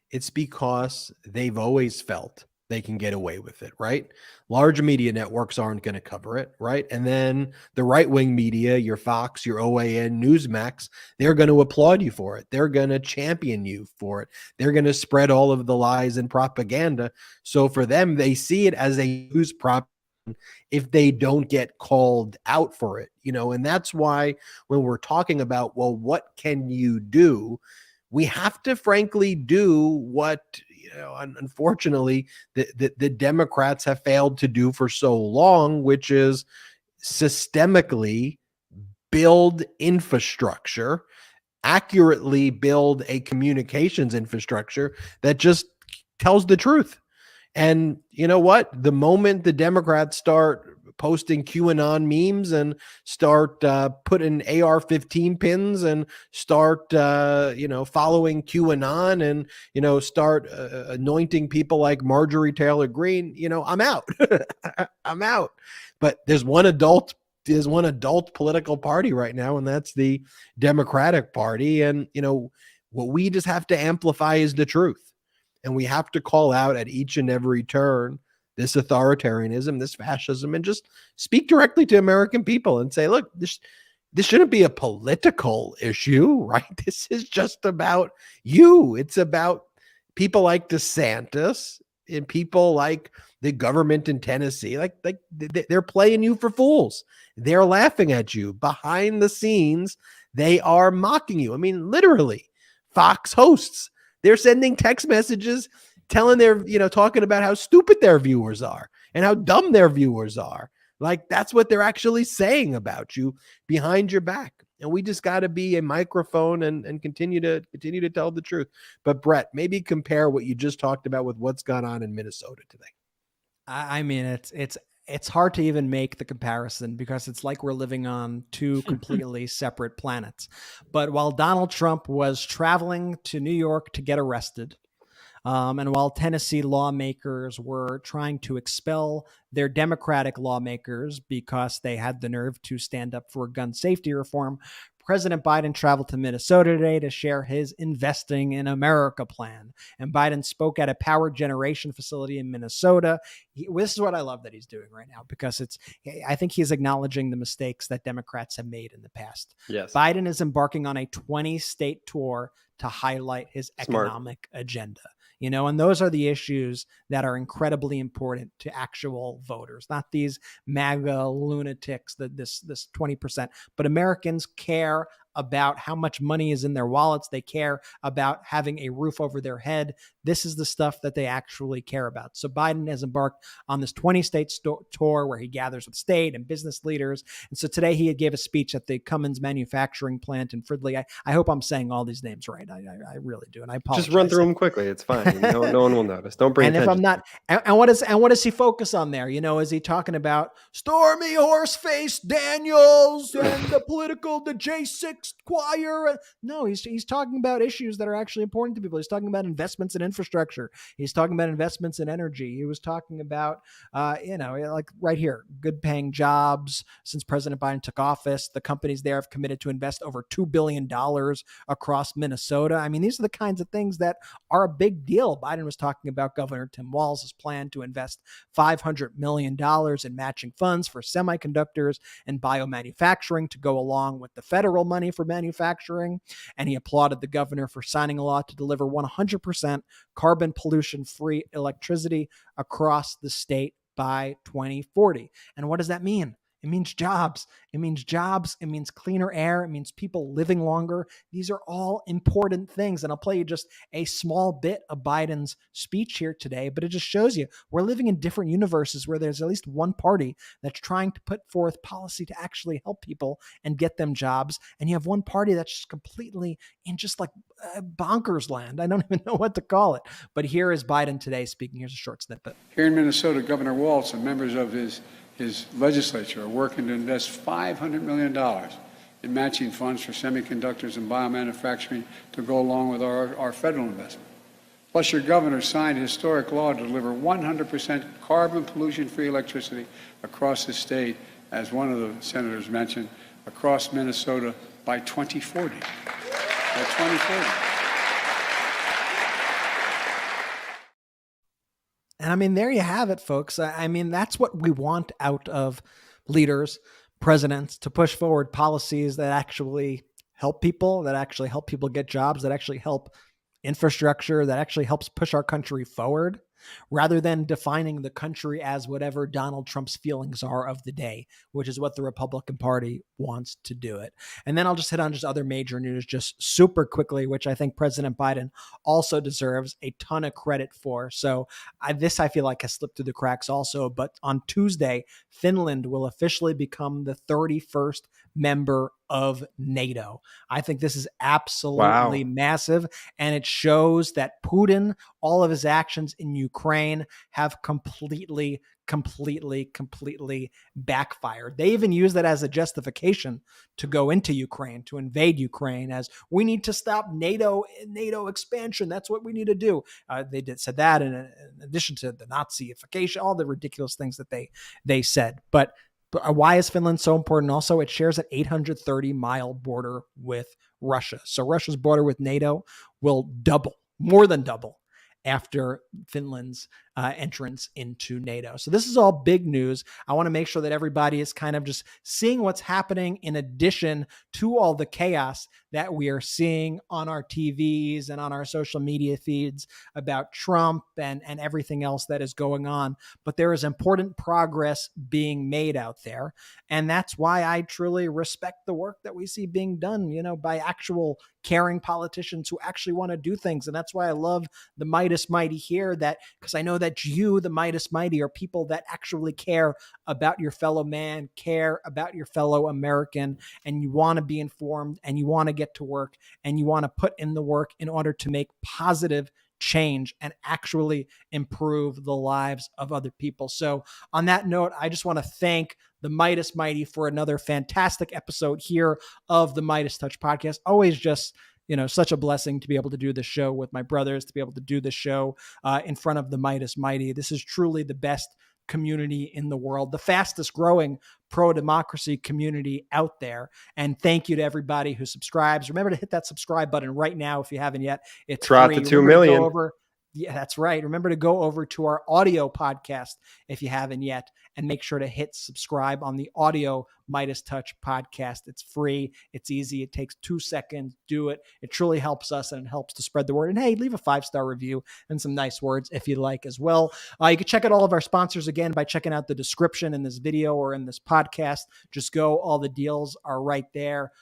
A: it's because they've always felt they can get away with it, right? Large media networks aren't going to cover it, right? And then the right-wing media, your Fox, your OAN, Newsmax, they're going to applaud you for it. They're going to champion you for it. They're going to spread all of the lies and propaganda. So for them, they see it as a news prop if they don't get called out for it, and that's why when we're talking about, well, what can you do? We have to frankly do what, unfortunately, the Democrats have failed to do for so long, which is systemically build infrastructure, accurately build a communications infrastructure that just tells the truth. And you know what? The moment the Democrats start posting QAnon memes and start putting AR-15 pins and start, following QAnon and, start anointing people like Marjorie Taylor Greene, I'm out. I'm out. But there's one adult political party right now, and that's the Democratic Party. And, what we just have to amplify is the truth. And we have to call out at each and every turn this authoritarianism, this fascism, and just speak directly to American people and say, look, this shouldn't be a political issue, right? This is just about you. It's about people like DeSantis and people like the government in Tennessee. Like they're playing you for fools. They're laughing at you. Behind the scenes, they are mocking you. I mean, literally, Fox hosts, they're sending text messages telling talking about how stupid their viewers are and how dumb their viewers are. Like that's what they're actually saying about you behind your back. And we just got to be a microphone and continue to tell the truth. But Brett, maybe compare what you just talked about with what's gone on in Minnesota today.
B: I mean, it's hard to even make the comparison because it's like we're living on two completely separate planets. But while Donald Trump was traveling to New York to get arrested, And while Tennessee lawmakers were trying to expel their Democratic lawmakers because they had the nerve to stand up for gun safety reform, President Biden traveled to Minnesota today to share his Investing in America plan. And Biden spoke at a power generation facility in Minnesota. This is what I love that he's doing right now, because I think he's acknowledging the mistakes that Democrats have made in the past.
C: Yes.
B: Biden is embarking on a 20-state tour to highlight his
C: Smart.
B: economic agenda. And those are the issues that are incredibly important to actual voters, not these MAGA lunatics, this 20%, but Americans care about how much money is in their wallets. They care about having a roof over their head. This is the stuff that they actually care about. So Biden has embarked on this 20-state tour where he gathers with state and business leaders. And so today he gave a speech at the Cummins manufacturing plant in Fridley. I hope I'm saying all these names right. I really do. And I apologize.
C: Just run through them quickly. It's fine. No one will notice. Don't bring
B: And if
C: attention.
B: I'm not, and what does he focus on there? Is he talking about Stormy Horseface Daniels and the J6 choir? No, he's talking about issues that are actually important to people. He's talking about investments in infrastructure. He's talking about investments in energy. He was talking about, like right here, good paying jobs. Since President Biden took office, the companies there have committed to invest over $2 billion across Minnesota. I mean, these are the kinds of things that are a big deal. Biden was talking about Governor Tim Walz's plan to invest $500 million in matching funds for semiconductors and biomanufacturing to go along with the federal money for manufacturing. And he applauded the governor for signing a law to deliver 100% carbon pollution-free electricity across the state by 2040. And what does that mean? It means jobs. It means jobs. It means cleaner air. It means people living longer. These are all important things. And I'll play you just a small bit of Biden's speech here today, but it just shows you we're living in different universes where there's at least one party that's trying to put forth policy to actually help people and get them jobs. And you have one party that's just completely in just like bonkers land. I don't even know what to call it. But here is Biden today speaking. Here's a short snippet.
O: Here in Minnesota, Governor Walz and members of his legislature are working to invest $500 million in matching funds for semiconductors and biomanufacturing to go along with our federal investment. Plus, your governor signed a historic law to deliver 100% carbon pollution-free electricity across the state, as one of the senators mentioned, across Minnesota by 2040. By 2040.
B: And I mean, there you have it, folks. I mean, that's what we want out of leaders, presidents, to push forward policies that actually help people, get jobs, that actually help infrastructure, that actually helps push our country forward, rather than defining the country as whatever Donald Trump's feelings are of the day, which is what the Republican Party wants to do it. And then I'll just hit on just other major news just super quickly, which I think President Biden also deserves a ton of credit for. So I feel like has slipped through the cracks also, but on Tuesday, Finland will officially become the 31st member of NATO. I think this is absolutely massive, and it shows that Putin, all of his actions in Ukraine have completely backfired. They even use that as a justification to go into Ukraine, to invade Ukraine, as we need to stop NATO expansion. That's what we need to do. They said that in addition to the Naziification, all the ridiculous things that they said. But why is Finland so important? Also, it shares an 830-mile border with Russia. So Russia's border with NATO will double, more than double, after Finland's entrance into NATO. So this is all big news. I want to make sure that everybody is kind of just seeing what's happening in addition to all the chaos that we are seeing on our TVs and on our social media feeds about Trump and everything else that is going on. But there is important progress being made out there. And that's why I truly respect the work that we see being done, by actual caring politicians who actually want to do things. And that's why I love the Meidas Mighty here, because I know that you, the Meidas Mighty, are people that actually care about your fellow man, care about your fellow American, and you want to be informed, and you want to get to work, and you want to put in the work in order to make positive change and actually improve the lives of other people. So on that note, I just want to thank the Meidas Mighty for another fantastic episode here of the Meidas Touch podcast. Always just such a blessing to be able to do the show with my brothers, to be able to do the show in front of the Meidas Mighty. This is truly the best community in the world, the fastest growing pro-democracy community out there. And thank you to everybody who subscribes. Remember to hit that subscribe button right now if you haven't yet. It's
C: Trot
B: free.
C: the 2 million.
B: Yeah, that's right. Remember to go over to our audio podcast if you haven't yet, and make sure to hit subscribe on the audio Meidas Touch podcast. It's free. It's easy. It takes 2 seconds. Do it. It truly helps us, and it helps to spread the word. And hey, leave a 5-star review and some nice words if you like as well. You can check out all of our sponsors again by checking out the description in this video or in this podcast. Just go. All the deals are right there.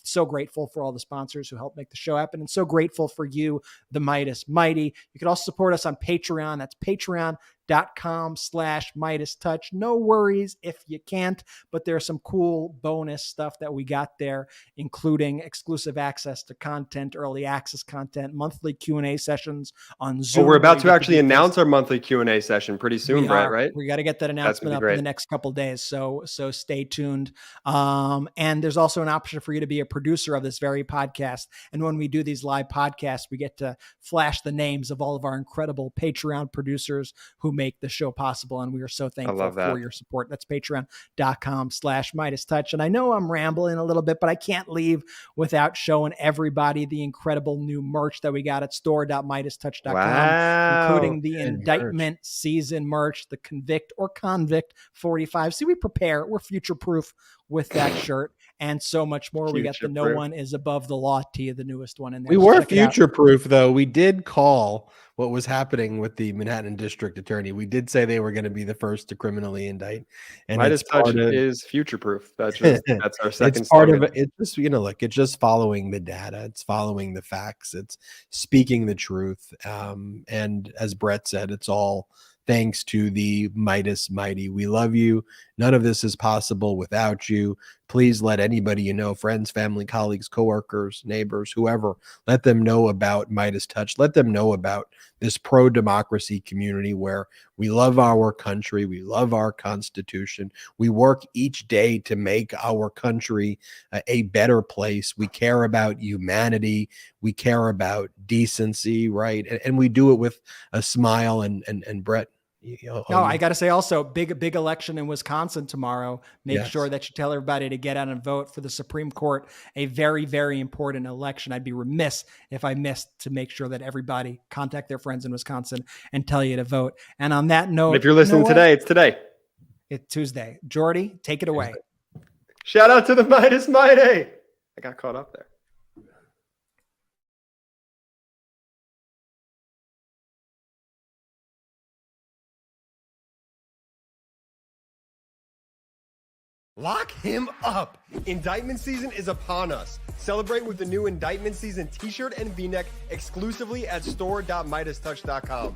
B: So grateful for all the sponsors who help make the show happen, and so grateful for you, the Meidas Mighty. You can also support us on Patreon. That's patreon.com/Meidas Touch. No worries if you can't, but there's some cool bonus stuff that we got there, including exclusive access to content, early access content, monthly Q&A sessions on Zoom.
C: Well, we're about to actually announce our monthly Q&A session pretty soon, Brett, right?
B: We got to get that announcement up in the next couple of days. So stay tuned. And there's also an option for you to be a producer of this very podcast. And when we do these live podcasts, we get to flash the names of all of our incredible Patreon producers who make the show possible. And we are so thankful for your support. That's patreon.com/Meidas Touch. And I know I'm rambling a little bit, but I can't leave without showing everybody the incredible new merch that we got at store.MeidasTouch.com, including the indictment season merch, the Convict or Convict 45. See, we prepare. We're future-proof with that shirt and so much more. We got the No One Is Above the Law tee, the newest one in there.
A: We were future-proof, though. We did call what was happening with the Manhattan District Attorney. We did say they were going to be the first to criminally indict. And
C: Meidas Touch is future-proof. That's our second.
A: It's part of it. It's just, look, it's just following the data. It's following the facts. It's speaking the truth. And as Brett said, it's all thanks to the Meidas Mighty. We love you. None of this is possible without you. Please let anybody you know, friends, family, colleagues, coworkers, neighbors, whoever, let them know about Meidas Touch. Let them know about this pro-democracy community where we love our country. We love our Constitution. We work each day to make our country a better place. We care about humanity. We care about decency, right? And we do it with a smile. And Brett,
B: I got to say also, big election in Wisconsin tomorrow. Make sure that you tell everybody to get out and vote for the Supreme Court. A very, very important election. I'd be remiss if I missed to make sure that everybody contact their friends in Wisconsin and tell you to vote. And on that note,
C: if you're listening today, it's today.
B: It's Tuesday. Jordy, take it away.
C: Shout out to the Meidas Mighty. I got caught up there.
P: Lock him up! Indictment season is upon us. Celebrate with the new Indictment season t-shirt and v-neck exclusively at store.MeidasTouch.com.